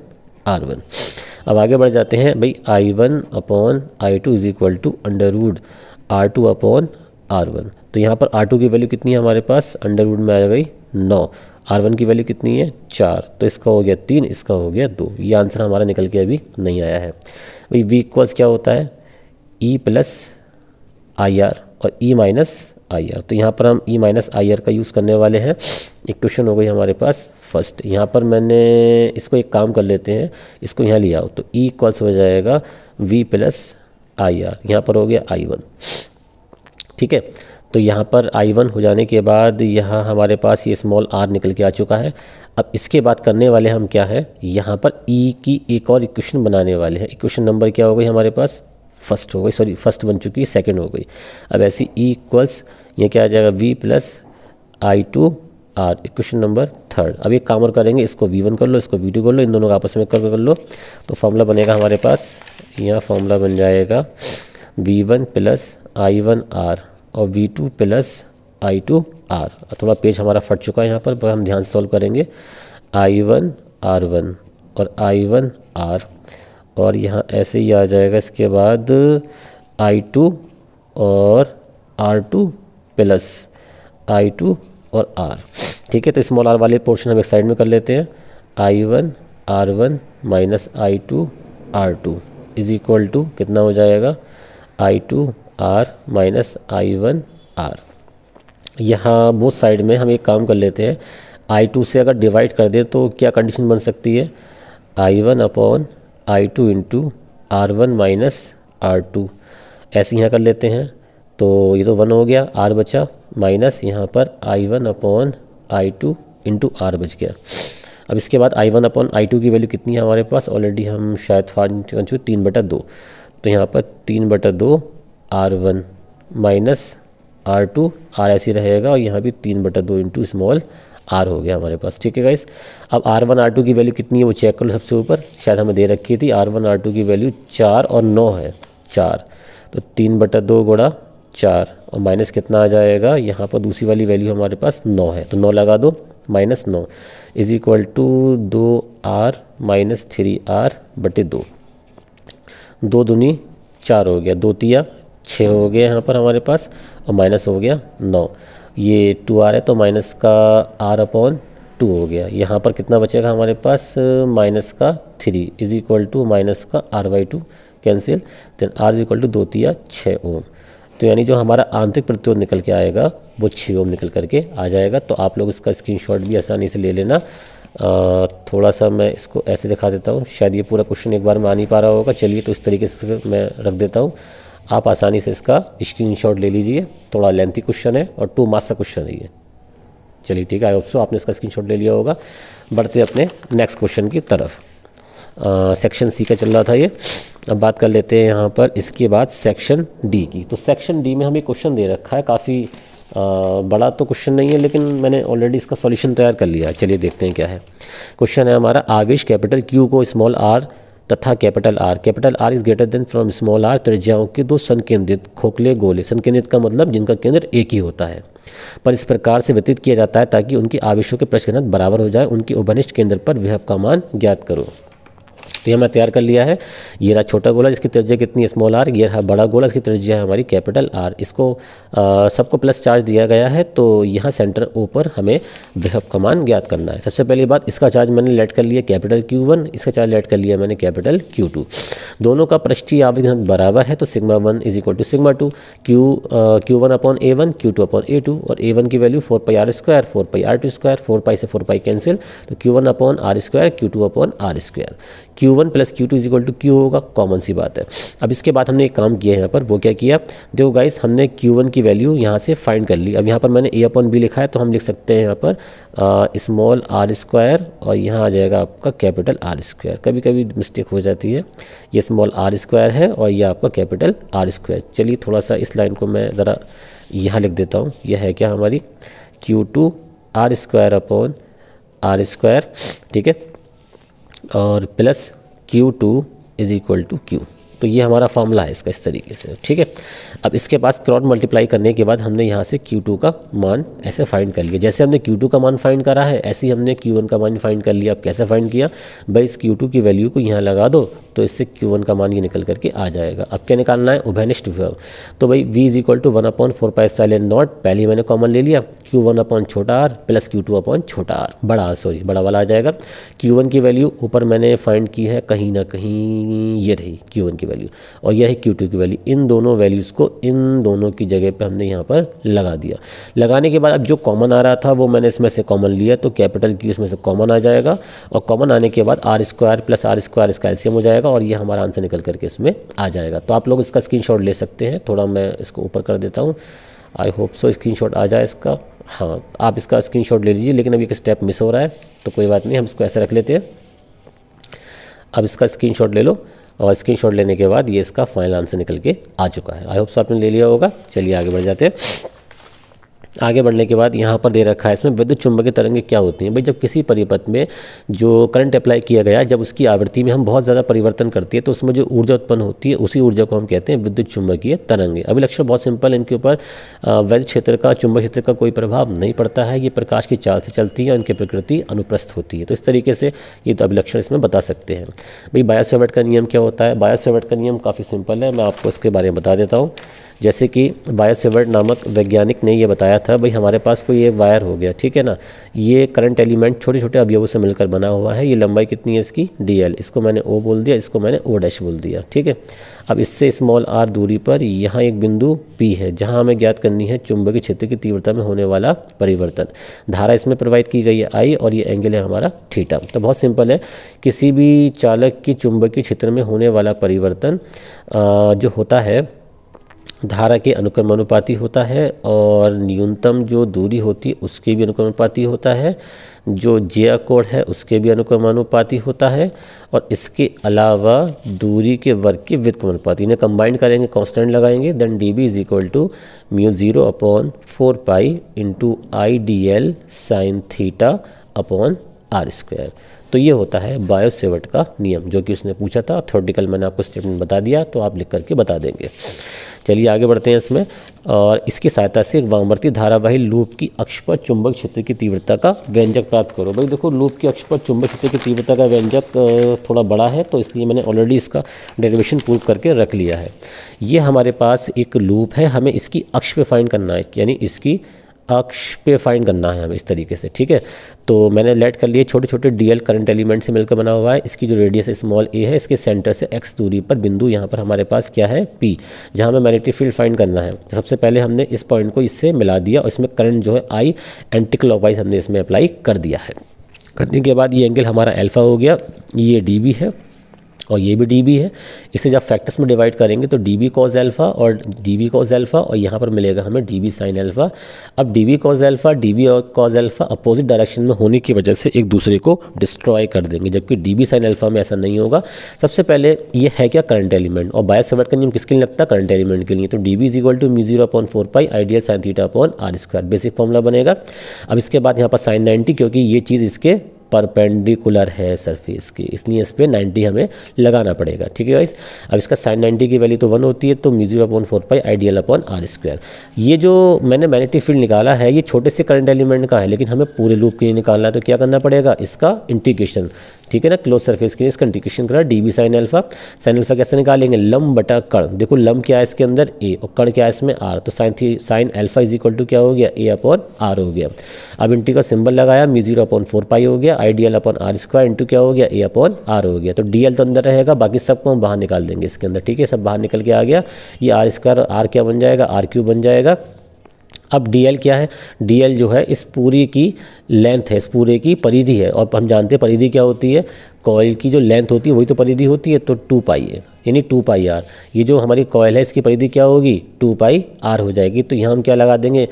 R1। अब आगे बढ़ जाते हैं भाई, I1 upon I2 is equal to under root R2 upon R1। तो यहाँ पर R2 की वैल्यू कितनी है हमारे पास? अंडर रूट में आ गई 9। R1 की वैल्यू कितनी है? 4, तो इसका हो गया 3, इसका हो गया 2। ये आंसर हमारा निकल के अभी नहीं आया है भाई। V इक्वल्स क्या होता है? E प्लस IR और E माइनस IR। तो यहाँ पर हम E माइनस IR का यूज़ करने वाले हैं। एक क्वेश्चन हो गई हमारे पास फर्स्ट। यहाँ पर मैंने इसको एक काम कर लेते हैं, इसको यहाँ लिया आओ, तो E इक्वल्स हो जाएगा V प्लस IR, यहाँ पर हो गया I1, ठीक है। तो यहाँ पर I1 हो जाने के बाद यहाँ हमारे पास ये स्मॉल r निकल के आ चुका है। अब इसके बाद करने वाले हम क्या है, यहाँ पर E की एक और इक्वेशन बनाने वाले हैं। इक्वेशन नंबर क्या हो गई हमारे पास? फर्स्ट हो गई, सॉरी फर्स्ट बन चुकी है, सेकंड हो गई। अब ऐसी E इक्वल्स ये क्या आ जाएगा? V plus I2R, equation number third. अब एक काम और करेंगे, इसको V1 कर लो, इसको V2 कर लो, इन दोनों का आपस में कर लो, तो फॉर्मूला बनेगा हमारे पास, यहाँ फॉर्मूला बन जाएगा V1 प्लस I1R और V2 प्लस I2R। थोड़ा पेज हमारा फट चुका है यहाँ पर हम ध्यान से सॉल्व करेंगे। I1R1 और I1R, और यहाँ ऐसे ही आ जाएगा। इसके बाद I2 और R2 प्लस I2 और R, ठीक है। तो स्मॉल r वाले पोर्शन हम एक साइड में कर लेते हैं। I1R1 minus I2R2 is equal to कितना हो जाएगा? I2 r minus I1 r. यहाँ बोथ साइड में हम एक काम कर लेते हैं, I2 से अगर डिवाइड कर दें तो क्या कंडीशन बन सकती है, I1 upon I2 into R1 minus R2, ऐसे यहाँ कर लेते हैं। तो ये तो 1 हो गया, R बचा, माइनस यहाँ पर I1 upon I2 into R बच गया। अब इसके बाद I1 अपॉन I2 की वैल्यू कितनी है हमारे पास, ऑलरेडी हम शायद फाइंड कर चुके, 3/2। तो यहाँ पर 3/2 R1 माइनस R2, R ऐसे रहेगा, और यहाँ भी 3/2 इंटू स्मॉल r हो गया हमारे पास। ठीक है गाइस, अब R1 R2 की वैल्यू कितनी है वो चेक कर लो सबसे ऊपर, शायद हमें दे रखी थी। R1 R2 की वैल्यू 4 और 9 है, 4, तो 3/2 गुणा 4, और माइनस कितना आ जाएगा, यहाँ पर दूसरी वाली वैल्यू हमारे पास 9 है, तो 9 लगा दो, minus 9 is equal to 2r minus 3r/2। 2 दूनी 4 हो गया, 2 तिया 6 हो गया यहाँ पर हमारे पास, और माइनस हो गया 9, ये 2r है तो माइनस का r अपॉन 2 हो गया। यहाँ पर कितना बचेगा हमारे पास, माइनस का 3 इज इक्वल टू माइनस का r/2 cancel, then r is equal to 2 तिया 6 ओम। तो यानी जो हमारा आंतरिक प्रतिरोध निकल के आएगा वो 6 ओम निकल करके आ जाएगा। तो आप लोग इसका स्क्रीनशॉट भी आसानी से ले लेना। थोड़ा सा मैं इसको ऐसे दिखा देता हूँ, शायद ये पूरा क्वेश्चन एक बार में आ नहीं पा रहा होगा। चलिए तो इस तरीके से मैं रख देता हूँ, आप आसानी से इसका स्क्रीनशॉट ले लीजिए। थोड़ा लेंथी क्वेश्चन है और 2 मार्क्स का क्वेश्चन है ये। चलिए ठीक है, आई होप सो आपने इसका स्क्रीनशॉट ले लिया होगा। बढ़ते अपने नेक्स्ट क्वेश्चन की तरफ। सेक्शन सी का चल रहा था ये, अब बात कर लेते हैं यहाँ पर इसके बाद सेक्शन डी की। तो सेक्शन डी में हमें क्वेश्चन दे रखा है, काफ़ी बड़ा तो क्वेश्चन नहीं है, लेकिन मैंने ऑलरेडी इसका सॉल्यूशन तैयार कर लिया है। चलिए देखते हैं क्या है। क्वेश्चन है हमारा, आवेश कैपिटल क्यू को स्मॉल आर तथा capital R is greater than from small r त्रिज्याओं के 2 संकेंद्रित खोखले गोले, संकेंद्रित का मतलब जिनका केंद्र एक ही होता है, पर इस प्रकार से व्यतीत किया जाता है ताकि उनकी आवेशों के पृष्ठ घनत्व बराबर हो जाए। उनके उभयनिष्ठ केंद्र पर विभव का मान ज्ञात करो। तो ये मैं तैयार कर लिया है। ये रहा छोटा गोला जिसकी त्रिज्या कितनी है, स्मॉल आर। ये रहा बड़ा गोला इसकी त्रिज्या है हमारी कैपिटल आर। इसको सबको प्लस चार्ज दिया गया है, तो यहाँ सेंटर ओ पर हमें विभव का मान ज्ञात करना है। सबसे पहली बात, इसका चार्ज मैंने लेट कर लिया कैपिटल Q1, इसका चार्ज लेट कर लिया मैंने कैपिटल Q2। दोनों का पृष्ठीय आवेश घनत्व बराबर है, तो sigma 1 is equal to sigma 2, Q1 upon A1, Q2 upon A2, और A1 की वैल्यू 4πr², 4πr², 4π से 4π कैंसिल, तो Q1 upon r², Q2 upon r²। Q1 plus Q2 is equal to Q होगा, कॉमन सी बात है। अब इसके बाद हमने एक काम किया है यहाँ पर, वो क्या किया, देखो गाइस, हमने Q1 की वैल्यू यहाँ से फाइंड कर ली। अब यहाँ पर मैंने A अपॉन B लिखा है, तो हम लिख सकते हैं यहाँ पर स्मॉल r², और यहाँ आ जाएगा आपका कैपिटल r²। कभी कभी मिस्टेक हो जाती है, ये स्मॉल r² है और ये आपका कैपिटल r²। चलिए थोड़ा सा इस लाइन को मैं ज़रा यहाँ लिख देता हूँ। यह है क्या हमारी Q2 r² अपॉन r², ठीक है, और plus Q2 is equal to Q। तो ये हमारा फॉर्मूला है इसका, इस तरीके से, ठीक है। अब इसके पास क्रॉस मल्टीप्लाई करने के बाद हमने यहाँ से Q2 का मान ऐसे फाइंड कर लिया। जैसे हमने Q2 का मान फाइंड करा है, ऐसे ही हमने Q1 का मान फाइंड कर लिया। अब कैसे फाइंड किया भाई, इस Q2 की वैल्यू को यहाँ लगा दो, तो इससे Q1 का मान ये निकल करके आ जाएगा। अब क्या निकालना है, उभयनिष्ठ विभव। तो भाई V इज इक्वल टू 1/4πε0, पहले मैंने कॉमन ले लिया, Q1 अपॉन छोटा r प्लस Q2 अपॉन छोटा r, बड़ा वाला आ जाएगा। Q1 की वैल्यू ऊपर मैंने फाइंड की है कहीं ना कहीं, ये रही Q1 की वैल्यू, और यह है Q2 की वैल्यू। इन दोनों वैल्यूज़ को इन दोनों की जगह पे हमने यहाँ पर लगा दिया। लगाने के बाद अब जो कॉमन आ रहा था वो मैंने इसमें से कॉमन लिया, तो कैपिटल Q इसमें से कॉमन आ जाएगा, और कॉमन आने के बाद r² प्लस r² इसका एलसीएम हो जाएगा, और ये हमारा आंसर निकल करके इसमें आ जाएगा। तो आप लोग इसका स्क्रीनशॉट ले सकते हैं। थोड़ा मैं इसको ऊपर कर देता हूँ, आई होप सो स्क्रीनशॉट आ जाए इसका। हाँ, आप इसका स्क्रीनशॉट ले लीजिए, लेकिन अभी एक स्टेप मिस हो रहा है, तो कोई बात नहीं, हम इसको ऐसे रख लेते हैं। अब इसका स्क्रीनशॉट ले लो, और स्क्रीनशॉट लेने के बाद ये इसका फाइनल आंसर निकल के आ चुका है। आई होप सो आपने ले लिया होगा। चलिए आगे बढ़ जाते हैं। आगे बढ़ने के बाद यहाँ पर दे रखा है इसमें विद्युत चुम्बकीय तरंगें क्या होती हैं। भाई जब किसी परिपथ में जो करंट अप्लाई किया गया, जब उसकी आवृत्ति में हम बहुत ज़्यादा परिवर्तन करती है, तो उसमें जो ऊर्जा उत्पन्न होती है, उसी ऊर्जा को हम कहते हैं विद्युत चुम्बकीय तरंगें। अभिलक्षण बहुत सिंपल है, इनके ऊपर वैद्युत क्षेत्र का, चुंबक क्षेत्र का कोई प्रभाव नहीं पड़ता है। ये प्रकाश की चाल से चलती है, उनकी प्रकृति अनुप्रस्थ होती है। तो इस तरीके से ये तो अभिलक्षण इसमें बता सकते हैं। भाई बायो-सैवर्ट का नियम क्या होता है। बायो-सैवर्ट का नियम काफ़ी सिंपल है, मैं आपको इसके बारे में बता देता हूँ। जैसे कि बायोसेवर्ट नामक वैज्ञानिक ने ये बताया था, भाई हमारे पास कोई ये वायर हो गया, ठीक है ना, ये करंट एलिमेंट छोटे छोटे अवयवों से मिलकर बना हुआ है, ये लंबाई कितनी है इसकी dl, इसको मैंने o बोल दिया, इसको मैंने o डैश बोल दिया, ठीक है। अब इससे स्मॉल r दूरी पर यहाँ एक बिंदु P है जहाँ हमें ज्ञात करनी है चुंबकीय क्षेत्र की तीव्रता में होने वाला परिवर्तन। धारा इसमें प्रवाहित की गई है I और ये एंगल है हमारा थीटा। तो बहुत सिंपल है, किसी भी चालक की चुंबकीय क्षेत्र में होने वाला परिवर्तन जो होता है धारा के अनुक्रमानुपाती होता है, और न्यूनतम जो दूरी होती है उसके भी अनुक्रमानुपाती होता है, जो जे कोण है उसके भी अनुक्रमानुपाती होता है, और इसके अलावा दूरी के वर्ग के व्युत्क्रमानुपाती। इन्हें कंबाइन करेंगे, कांस्टेंट लगाएंगे, then dB is equal to μ0 upon 4 into I d l sine theta upon r square. तो ये होता है बायोसेवर्ट का नियम, जो कि उसने पूछा था। थ्योरेटिकल मैंने आपको स्टेटमेंट बता दिया, तो आप लिख करके बता देंगे। चलिए आगे बढ़ते हैं इसमें, और इसकी सहायता से एक वामवर्ती धारावाही लूप की अक्ष पर चुंबक क्षेत्र की तीव्रता का व्यंजक प्राप्त करो। भाई देखो, लूप की अक्ष पर चुंबक क्षेत्र की तीव्रता का व्यंजक थोड़ा बड़ा है, तो इसलिए मैंने ऑलरेडी इसका डेरिवेशन प्रूव करके रख लिया है। ये हमारे पास एक लूप है, हमें इसकी अक्ष पे फाइंड करना है, यानी इसकी अक्ष पे फाइंड करना है हमें इस तरीके से, ठीक है। तो मैंने लेट कर लिए, छोटे छोटे डीएल करंट एलिमेंट से मिलकर बना हुआ है। इसकी जो रेडियस स्मॉल ए है, इसके सेंटर से x दूरी पर बिंदु यहाँ पर हमारे पास क्या है P, जहाँ हमें मैग्नेटिक फील्ड फाइंड करना है। तो सबसे पहले हमने इस पॉइंट को इससे मिला दिया, और इसमें करंट जो है I एंटी क्लॉकवाइज हमने इसमें अप्लाई कर दिया है। करने के बाद ये एंगल हमारा अल्फा हो गया, ये dB है और ये भी dB है। इसे जब फैक्टर्स में डिवाइड करेंगे तो dB कॉस अल्फा और dB कॉस अल्फा, और यहाँ पर मिलेगा हमें dB साइन अल्फा। अब dB कॉस अल्फा, dB और कॉस अल्फा अपोजिट डायरेक्शन में होने की वजह से एक दूसरे को डिस्ट्रॉय कर देंगे, जबकि dB साइन अल्फा में ऐसा नहीं होगा। सबसे पहले ये है क्या, करंट एलिमेंट, और बायोसेवर्ट का नियम किसके लिए लगता है, करंट एलिमेंट के लिए। तो dB is equal to μ0 upon 4 ideal sine theta upon r square, basic formula बनेगा। अब इसके बाद यहाँ पर साइन 90, क्योंकि ये चीज़ इसके परपेंडिकुलर है सरफेस के, इसलिए इस पर 90 हमें लगाना पड़ेगा, ठीक है गाइस। अब इसका साइन 90 की वैल्यू तो 1 होती है, तो μ0 upon 4 ideal upon r square. ये जो मैंने मैग्नेटिक फील्ड निकाला है, ये छोटे से करंट एलिमेंट का है, लेकिन हमें पूरे लूप के लिए निकालना है, तो क्या करना पड़ेगा, इसका इंटीग्रेशन, ठीक है ना, क्लोज सरफेस के लिए इसका इंटीग्रेशन करा dB sine alpha. Sine alpha कैसे निकालेंगे, लंब बटा कण, देखो लंब क्या है इसके अंदर a और कण क्या है इसमें r, तो sine alpha is equal to क्या हो गया, a अपॉन r हो गया। अब इंटीग्रल सिंबल लगाया, μ0 अपॉन 4 हो गया, I dl upon r square into क्या हो गया, a अपॉन r हो गया। तो dl तो अंदर रहेगा, बाकी सबको हम बाहर निकाल देंगे इसके अंदर, ठीक है, सब बाहर निकल के आ गया। ये आर स्क्वायर r क्या बन जाएगा, r³ बन जाएगा। अब dl क्या है, dl जो है इस पूरी की लेंथ है, इस पूरे की परिधि है, और हम जानते हैं परिधि क्या होती है, कॉइल की जो लेंथ होती है वही तो परिधि होती है, तो 2 पाई है, यानी 2 पाई आर। ये जो हमारी कॉइल है इसकी परिधि क्या होगी, 2 पाई आर हो जाएगी। तो यहाँ हम क्या लगा देंगे,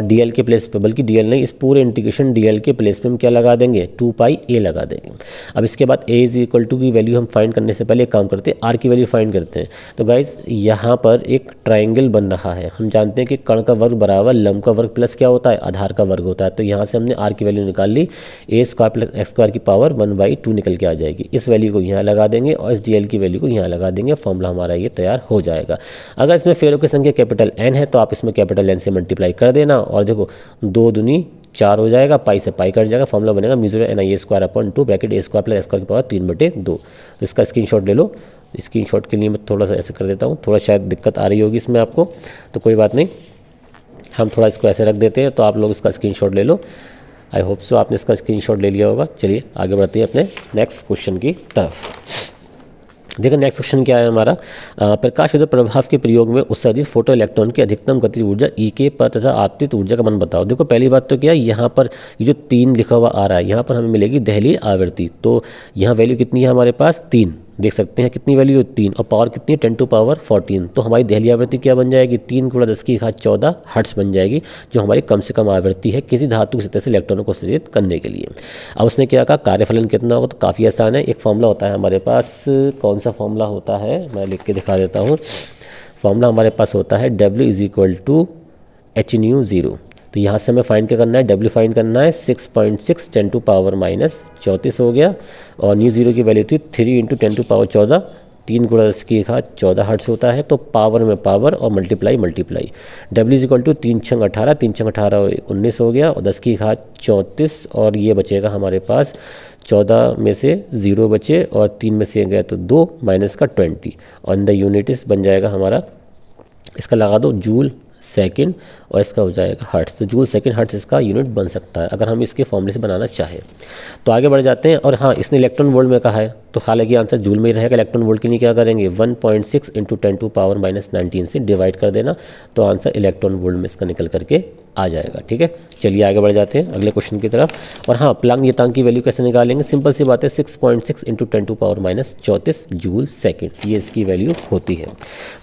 dl के प्लेस पे, बल्कि dl नहीं, इस पूरे इंटीग्रेशन dl के प्लेस पे हम क्या लगा देंगे, 2 पाई a लगा देंगे। अब इसके बाद a इज इक्वल टू की वैल्यू हम फाइंड करने से पहले एक काम करते हैं, r की वैल्यू फाइंड करते हैं। तो गाइज यहाँ पर एक ट्राइंगल बन रहा है, हम जानते हैं कि कण का वर्ग बराबर लंब का वर्ग प्लस क्या होता है, आधार का वर्ग होता है। तो यहाँ से हमने r की वैल्यू निकाल ली, a square plus x square की पावर 1/2 निकल के आ जाएगी। इस वैल्यू को यहाँ लगा देंगे और इस dl की वैल्यू को यहाँ लगा देंगे, फॉर्मूला हमारा ये तैयार हो जाएगा। अगर इसमें फेरों की संख्या कैपिटल n है तो आप इसमें कैपिटल N से मल्टीप्लाई कर देना, और देखो 2 दूनी 4 हो जाएगा, पाई से पाई कट जाएगा, फॉर्मूला बनेगा μ0 NI square upon 2 bracket a square plus s square की पावर 3/2। तो इसका स्क्रीनशॉट ले लो। स्क्रीनशॉट के लिए मैं थोड़ा सा ऐसे कर देता हूँ, थोड़ा शायद दिक्कत आ रही होगी इसमें आपको, तो कोई बात नहीं, हम थोड़ा इसको ऐसे रख देते हैं, तो आप लोग इसका स्क्रीनशॉट ले लो। आई होप सो आपने इसका स्क्रीनशॉट ले लिया होगा। चलिए आगे बढ़ते हैं अपने नेक्स्ट क्वेश्चन की तरफ। देखो नेक्स्ट क्वेश्चन क्या है हमारा, प्रकाश विद्युत प्रभाव के प्रयोग में उत्सर्जित फोटो इलेक्ट्रॉन की अधिकतम गतिज ऊर्जा ई के पर तथा आपतित ऊर्जा का मान बताओ। देखो पहली बात तो क्या है, यहाँ पर ये जो 3 लिखा हुआ आ रहा है, यहाँ पर हमें मिलेगी दहलीय आवृत्ति। तो यहाँ वैल्यू कितनी है हमारे पास, 3, देख सकते हैं कितनी वैल्यू है 3, और पावर कितनी है 10 टू पावर 14। तो हमारी दहलीय आवृत्ति क्या बन जाएगी, 3 × 10⁻14 हर्ट्ज बन जाएगी, जो हमारी कम से कम आवृत्ति है किसी धातु की सतह से इलेक्ट्रॉनों को उत्सर्जित करने के लिए। अब उसने क्या कहा, कार्यफलन कितना होगा, तो काफ़ी आसान है। एक फॉर्मूला होता है हमारे पास, कौन सा फॉर्मूला होता है, मैं लिख के दिखा देता हूँ। फॉर्मूला हमारे पास होता है W is equal to hν0। तो यहाँ से हमें फाइंड क्या करना है, W फाइंड करना है 6.6 10 टू पावर -34 हो गया, और ν0 की वैल्यू थी 3 × 10 टू पावर 14, 3 × 10⁻14 हर्ट्ज होता है। तो पावर में पावर और multiply W is equal to 3 × 6 18, 3 × 18 19 हो गया, और 10⁻34, और ये बचेगा हमारे पास 14 में से 0 बचे और 3 में से गया तो 2 माइनस का 20, और इन द यूनिट्स बन जाएगा हमारा इसका लगा दो जूल सेकंड और इसका हो जाएगा हर्ट्स। तो जूल सेकंड हर्ट्स इसका यूनिट बन सकता है अगर हम इसके फॉर्मूले से बनाना चाहें। तो आगे बढ़ जाते हैं। और हाँ, इसने इलेक्ट्रॉन वोल्ट में कहा है तो हालांकि आंसर जूल में ही रहेगा। इलेक्ट्रॉन वोल्ट के लिए क्या करेंगे 1.6 × 10⁻⁻19 से डिवाइड कर देना, तो आंसर इलेक्ट्रॉन वोल्ट में इसका निकल करके आ जाएगा। ठीक है, चलिए आगे बढ़ जाते हैं अगले क्वेश्चन की तरफ। और हाँ, प्लांक नियतांक की वैल्यू कैसे निकालेंगे, सिंपल सी बात है 6.6 × 10⁻⁻34 जूल सेकंड, ये इसकी वैल्यू होती है।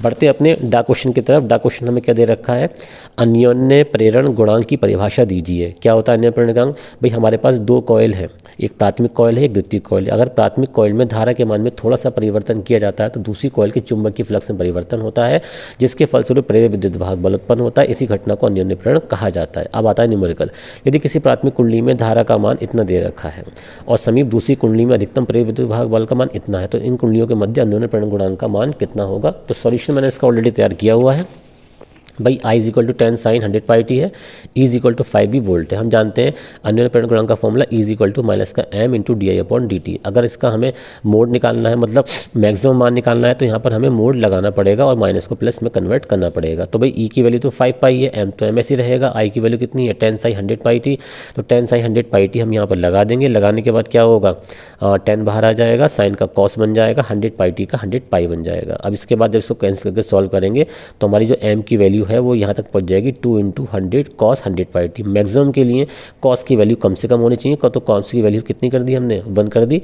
बढ़ते अपने डा क्वेश्चन की तरफ। डा क्वेश्चन हमें क्या दे रखा है, अन्योन्य प्रेरण गुणांक की परिभाषा दीजिए। क्या होता है अन्योन्य प्रेरण गुणांक, भाई हमारे पास दो कॉइल है, एक प्राथमिक कॉइल है एक द्वितीयक कॉइल है। अगर प्राथमिक कॉइल में धारा के मान में थोड़ा सा परिवर्तन किया जाता है तो दूसरी कॉइल के चुंबकीय फ्लक्स में परिवर्तन होता है, जिसके फलस्वरूप प्रेरित विद्युत भाग बल उत्पन्न होता है। इसी घटना को अन्योन्य प्रेरण कहा जाता है। अब आता है न्यूमेरिकल। यदि किसी प्राथमिक कुंडली में धारा का मान इतना दे रखा है और समीप दूसरी कुंडली में अधिकतम प्रेरित विद्युत भाग बल का मान इतना है, तो इन कुंडलियों के मध्य अन्योन्य प्रेरण गुणांक का मान कितना होगा। तो सॉल्यूशन मैंने इसका ऑलरेडी तैयार किया हुआ है भाई। I = 10 sin 100πt है, E = 5V वोल्ट है। हम जानते हैं अन्योन्य प्रेरण गुणांक का फॉर्मूला E = -m × di/dt। अगर इसका हमें मोड निकालना है, मतलब मैक्सिमम मान निकालना है, तो यहाँ पर हमें मोड लगाना पड़ेगा और माइनस को प्लस में कन्वर्ट करना पड़ेगा। तो भाई E की वैल्यू तो 5π है, m तो m ऐसे ही रहेगा। I की वैल्यू कितनी है 10 sin 100πt, तो 10 sin 100πt हम यहाँ पर लगा देंगे। लगाने के बाद क्या होगा 10 बाहर आ जाएगा, साइन का कॉस बन जाएगा, 100πt का 100π बन जाएगा। अब इसके बाद जब इसको कैंसिल करके सॉल्व करेंगे तो हमारी जो m की वैल्यू है वो यहाँ तक पहुँच जाएगी 2 × 100 cos 100πt। मैक्सिमम के लिए cos की वैल्यू कम से कम होनी चाहिए, तो cos की वैल्यू कितनी कर दी हमने 1 कर दी,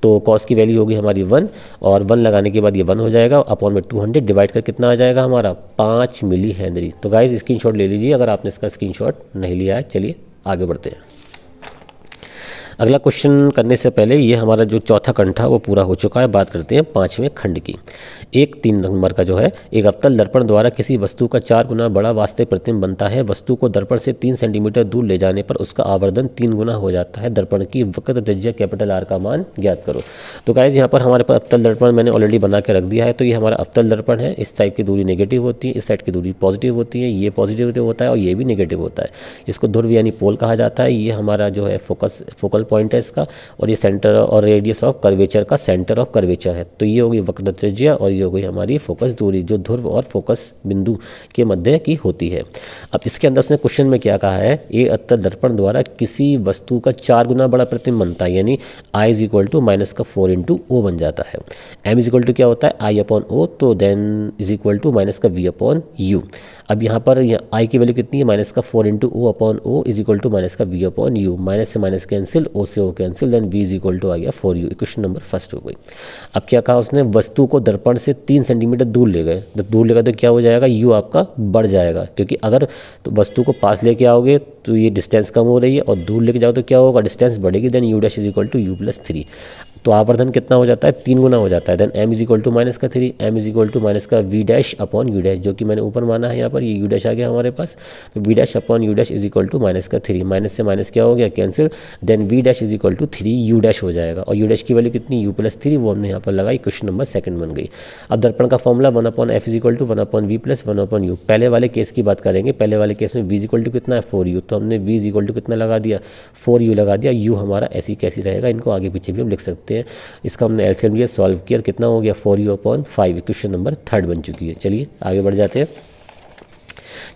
तो cos की वैल्यू होगी हमारी 1 और 1 लगाने के बाद ये 1 हो जाएगा। अपॉन में 200 डिवाइड कर कितना आ जाएगा हमारा 5 मिली हेनरी। तो गाइज स्क्रीनशॉट ले लीजिए अगर आपने इसका स्क्रीनशॉट नहीं लिया है। चलिए आगे बढ़ते हैं। अगला क्वेश्चन करने से पहले ये हमारा जो चौथा खंड था वो पूरा हो चुका है। बात करते हैं पाँचवें खंड की। 3 नंबर का जो है, एक अवतल दर्पण द्वारा किसी वस्तु का 4 गुना बड़ा वास्तविक प्रतिबिंब बनता है। वस्तु को दर्पण से 3 सेंटीमीटर दूर ले जाने पर उसका आवर्धन 3 गुना हो जाता है। दर्पण की वक्रता त्रिज्या R का मान ज्ञात करो। तो गाइज यहाँ पर हमारे पास अवतल दर्पण मैंने ऑलरेडी बना के रख दिया है। तो ये हमारा अवतल दर्पण है। इस साइड की दूरी नेगेटिव होती है, इस साइड की दूरी पॉजिटिव होती है। ये पॉजिटिव होता है और ये भी नेगेटिव होता है। इसको ध्रुव यानी पोल कहा जाता है। ये हमारा जो है फोकल पॉइंट है इसका, और ये सेंटर और रेडियस ऑफ कर्वेचर का सेंटर ऑफ कर्वेचर है। तो ये होगी वक्रता त्रिज्या और ये होगी हमारी फोकस दूरी, जो ध्रुव और फोकस बिंदु के मध्य की होती है। अब इसके अंदर उसने क्वेश्चन में क्या कहा है, एक अवतल दर्पण द्वारा किसी वस्तु का 4 गुना बड़ा प्रतिबिंब बनता है, यानी I = -4 × O बन जाता है। M = क्या होता है I/O, तो देन -V/U। अब यहाँ पर I की वैल्यू कितनी है -4 × O/O = -V/U। माइनस से माइनस कैंसिल, O से O कैंसिल, देन V = आ गया 4U। क्वेश्चन नंबर फर्स्ट हो गई। अब क्या कहा उसने, वस्तु को दर्पण से 3 सेंटीमीटर दूर ले गए। जब दूर ले गए तो क्या हो जाएगा, U आपका बढ़ जाएगा, क्योंकि अगर तो वस्तु को पास लेके आओगे तो ये डिस्टेंस कम हो रही है, और दूर लेके जाओ तो क्या होगा, डिस्टेंस बढ़ेगी। Then U' = U+3। तो आवर्धन कितना हो जाता है 3 गुना हो जाता है। देन M = -3, M = -V'/U', जो कि मैंने ऊपर माना है। यहाँ पर ये U' आ गया हमारे पास, तो V'/U' = -3। माइनस से माइनस क्या हो गया कैंसिल, देन V' = 3U' हो जाएगा। और U' की वैल्यू कितनी U+3, वो हमने यहाँ पर लगाई। क्वेश्चन नंबर सेकंड बन गई। अब दर्पण का फॉर्मूला 1/f = 1/v + 1/u। पहले वाले केस की बात करेंगे। पहले वाले केस में V = कितना है 4U, तो हमने V = कितना लगा दिया 4U लगा दिया। U हमारा ऐसी कैसी रहेगा, इनको आगे पीछे भी हम लिख सकते हैं। इसका हमने एलसीएम लिया, सॉल्व किया, कितना हो गया 4U/5। क्वेश्चन नंबर थर्ड बन चुकी है। चलिए आगे बढ़ जाते हैं।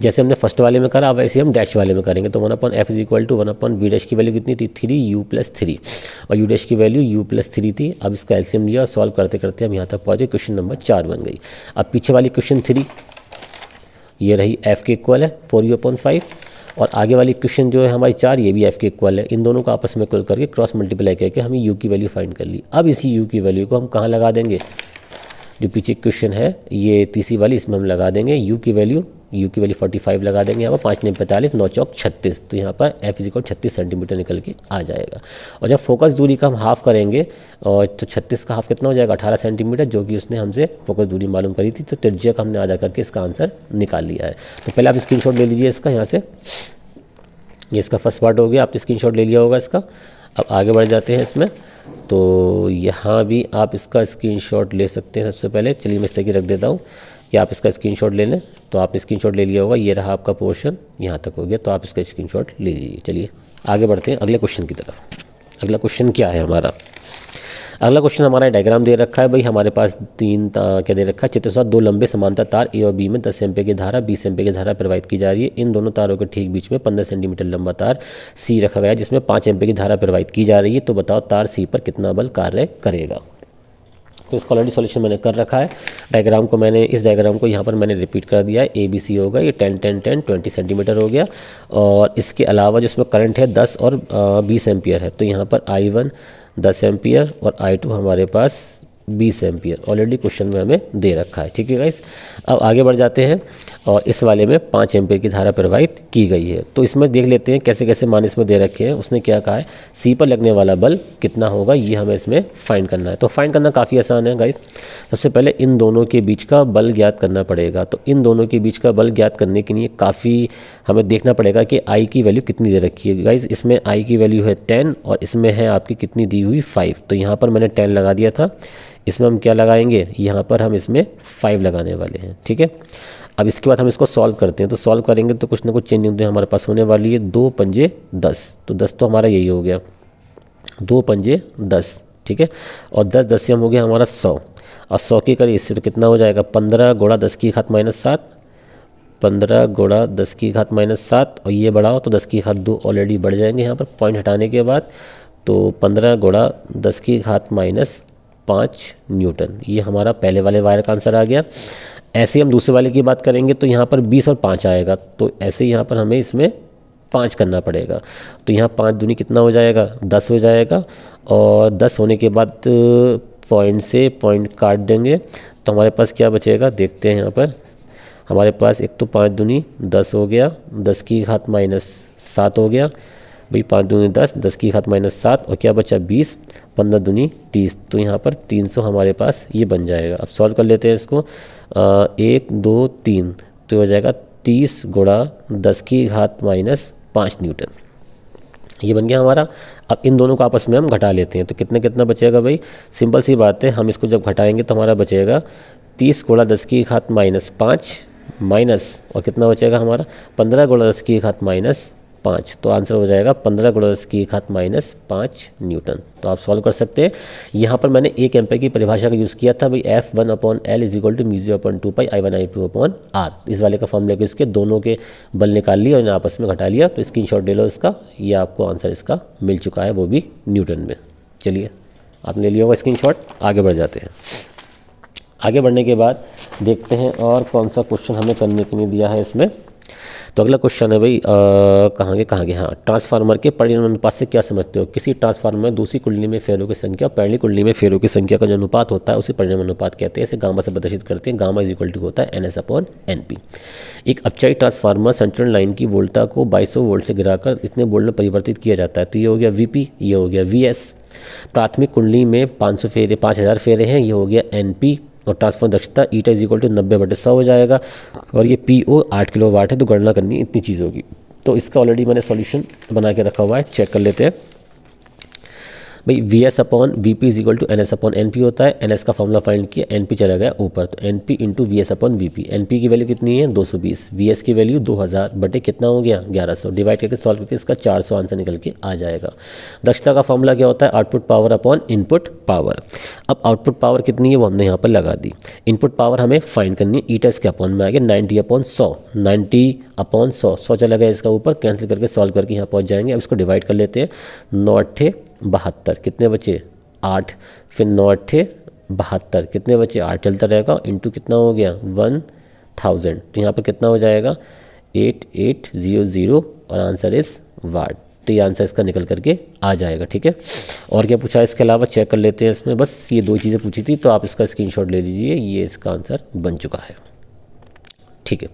जैसे हमने फर्स्ट वाले में करा, अब ऐसे हम डैश वाले में करेंगे। तो 1/f = 1/v' की वैल्यू कितनी थी 3U+3, और U' की वैल्यू U+3 थी। अब इसका एलसीएम लिया और सॉल्व करते करते हम यहाँ तक पहुँचे। क्वेश्चन नंबर 4 बन गई। अब पीछे वाली क्वेश्चन 3 ये रही f के इक्वल है 4U/5, और आगे वाली क्वेश्चन जो है हमारी 4 ये भी f के इक्वल है। इन दोनों को आपस में इक्वल करके क्रॉस मल्टीप्लाई करके हमें u की वैल्यू फाइंड कर ली। अब इसी u की वैल्यू को हम कहाँ लगा देंगे, जो पीछे क्वेश्चन है ये तीसरी वाली, इसमें हम लगा देंगे u की वैल्यू 45 लगा देंगे। यहाँ पर 5 9 45, 9 चौक 36, तो यहाँ पर f = 36 सेंटीमीटर निकल के आ जाएगा। और जब फोकस दूरी का हम हाफ करेंगे और तो 36 का हाफ कितना हो जाएगा 18 सेंटीमीटर, जो कि उसने हमसे फोकस दूरी मालूम करी थी। तो त्रिज्या का हमने आधा करके इसका आंसर निकाल लिया है। तो पहले आप स्क्रीनशॉट ले लीजिए इसका, यहाँ से ये इसका फर्स्ट पार्ट हो गया, आपने स्क्रीनशॉट ले लिया होगा इसका। अब आगे बढ़ जाते हैं इसमें। तो यहाँ भी आप इसका स्क्रीनशॉट ले सकते हैं। सबसे पहले चलिए मैं इस तरह की रख देता हूँ कि आप इसका स्क्रीनशॉट ले लें। तो आपने स्क्रीनशॉट ले लिया होगा, ये रहा आपका पोर्शन, यहाँ तक हो गया, तो आप इसका स्क्रीनशॉट ले लीजिए। चलिए आगे बढ़ते हैं अगले क्वेश्चन की तरफ। अगला क्वेश्चन क्या है हमारा, अगला क्वेश्चन हमारा डायग्राम दे रखा है भाई, हमारे पास क्या दे रखा है, चित्र साथ 2 लंबे समांतर तार ए और बी में 10 एम्पीयर की धारा 20 एम्पीयर की धारा प्रवाहित की जा रही है। इन दोनों तारों के ठीक बीच में 15 सेंटीमीटर लंबा तार सी रखा गया है जिसमें 5 एम्पीयर की धारा प्रवाहित की जा रही है। तो बताओ तार सी पर कितना बल कार्य करेगा। तो इसका ऑलरेडी सॉल्यूशन मैंने कर रखा है। डायग्राम को मैंने इस डायग्राम को यहाँ पर मैंने रिपीट कर दिया है। ए बी सी होगा, ये 10 10 10 20 सेंटीमीटर हो गया। और इसके अलावा जिसमें करंट है 10 और 20 एम्पियर है, तो यहाँ पर I1 10 एम्पियर और I2 हमारे पास 20 एम्पियर ऑलरेडी क्वेश्चन में हमें दे रखा है। ठीक है गाइस, अब आगे बढ़ जाते हैं और इस वाले में 5 एम्पियर की धारा प्रवाहित की गई है। तो इसमें देख लेते हैं कैसे कैसे मान इसमें दे रखे हैं। उसने क्या कहा है, सी पर लगने वाला बल कितना होगा, ये हमें इसमें फाइंड करना है। तो फाइंड करना काफ़ी आसान है गाइस। सबसे पहले इन दोनों के बीच का बल ज्ञात करना पड़ेगा। तो इन दोनों के बीच का बल ज्ञात करने के लिए काफ़ी हमें देखना पड़ेगा कि आई की वैल्यू कितनी दे रखी है गाइस। इसमें आई की वैल्यू है 10 और इसमें है आपकी कितनी दी हुई 5। तो यहाँ पर मैंने 10 लगा दिया था, इसमें हम क्या लगाएंगे, यहाँ पर हम इसमें 5 लगाने वाले हैं। ठीक है, अब इसके बाद हम इसको सॉल्व करते हैं। तो सॉल्व करेंगे तो कुछ ना कुछ चेंजिंग तो हमारे पास होने वाली है। 2 पंजे 10, तो 10 तो हमारा यही हो गया, 2 पंजे 10। ठीक है, और 10 10 से हम हो गया हमारा 100, और 100 की करिए इससे तो कितना हो जाएगा, 15 गुणा 10 की घात -7, 15 गुणा 10 की घात -7, और ये बढ़ाओ तो 10 की घात 2 ऑलरेडी बढ़ जाएंगे यहाँ पर पॉइंट हटाने के बाद। तो 15 गुणा 10 की घात -5 न्यूटन, ये हमारा पहले वाले वायर का आंसर आ गया। ऐसे हम दूसरे वाले की बात करेंगे तो यहाँ पर 20 और 5 आएगा, तो ऐसे यहाँ पर हमें इसमें 5 करना पड़ेगा। तो यहाँ 5 दूनी कितना हो जाएगा, 10 हो जाएगा। और 10 होने के बाद पॉइंट से पॉइंट काट देंगे तो हमारे पास क्या बचेगा, देखते हैं यहाँ पर। हमारे पास एक तो 5 दूनी 10 हो गया, 10 की घात -7 हो गया भाई, 5 दूनी 10, 10 की घात -7, और क्या बचा 20, 15 दूनी 30। तो यहाँ पर 300 हमारे पास ये बन जाएगा। अब सॉल्व कर लेते हैं इसको। 1 2 3 तो हो जाएगा 30 गुणा 10 की घात -5 न्यूटन, ये बन गया हमारा। अब इन दोनों को आपस में हम घटा लेते हैं तो कितना कितना बचेगा भाई, सिंपल सी बात है, हम इसको जब घटाएंगे तो हमारा बचेगा 30 गुणा 10 की घात -5 माइनस, और कितना बचेगा हमारा 15 गुणा 10 की घात -5। तो आंसर हो जाएगा 15 गुणा 10 की घात -5 न्यूटन। तो आप सॉल्व कर सकते हैं। यहाँ पर मैंने 1 एम्पीयर की परिभाषा का यूज़ किया था भाई, F1/L = μ0/2π I1I2/R। इस वाले का फॉर्मूला के इसके दोनों के बल निकाल लिया और इन्हें आपस में घटा लिया। तो स्क्रीनशॉट ले लो इसका, ये आपको आंसर इसका मिल चुका है, वो भी न्यूटन में। चलिए, आपने लिया होगा स्क्रीनशॉट। आगे बढ़ जाते हैं। आगे बढ़ने के बाद देखते हैं और कौन सा क्वेश्चन हमें करने के लिए दिया है इसमें। तो अगला क्वेश्चन है भाई, कहाँ के हाँ, ट्रांसफार्मर के परिमाण अनुपात से क्या समझते हो। किसी ट्रांसफार्मर में दूसरी कुंडली में फेरों की संख्या और पहली कुंडली में फेरों की संख्या का जो अनुपात होता है उसे परिमाण अनुपात कहते हैं। इसे गामा से प्रदर्शित करते हैं। गामा = होता है NS/NP। एक अपचाई ट्रांसफार्मर सेंट्रल लाइन की वोल्टता को 2200 वोल्ट से गिराकर इतने वोल्ट में परिवर्तित किया जाता है। तो ये हो गया VP, ये हो गया VS। प्राथमिक कुंडली में 500 फेरे 5000 फेरे हैं, ये हो गया NP। और ट्रांसफार्मर दक्षता η = 90/100 हो जाएगा। और ये PO 8 किलोवाट है, तो गणना करनी इतनी चीज़ होगी। तो इसका ऑलरेडी मैंने सॉल्यूशन बना के रखा हुआ है, चेक कर लेते हैं भाई। VS/VP = NS/NP होता है। NS का फॉर्मूला फाइंड किया, NP चला गया ऊपर, तो NP × VS/VP। NP की वैल्यू कितनी है 220, VS की वैल्यू 2000 बटे कितना हो गया 1100। डिवाइड करके सॉल्व करके इसका 400 आंसर निकल के आ जाएगा। दक्षता का फॉर्मूला क्या होता है, output power upon input power. अब आउटपुट पावर कितनी है वो हमने यहाँ पर लगा दी। इनपुट पावर हमें फाइंड करनी है, ईटा इसके अपॉन में आ गया 90/100, 90/100, 100 चला गया इसका ऊपर, कैंसिल करके सॉल्व करके यहाँ पहुँच जाएंगे। अब इसको डिवाइड कर लेते हैं। 9 72, कितने बचे 8, फिर 9 72, कितने बचे 8 चलता रहेगा, इंटू कितना हो गया 1000। तो यहाँ पर कितना हो जाएगा 8800 और आंसर इस वाट। तो ये आंसर इसका निकल करके आ जाएगा। ठीक है, और क्या पूछा इसके अलावा चेक कर लेते हैं इसमें। बस ये 2 चीज़ें पूछी थी, तो आप इसका स्क्रीनशॉट ले लीजिए, ये इसका आंसर बन चुका है। ठीक है,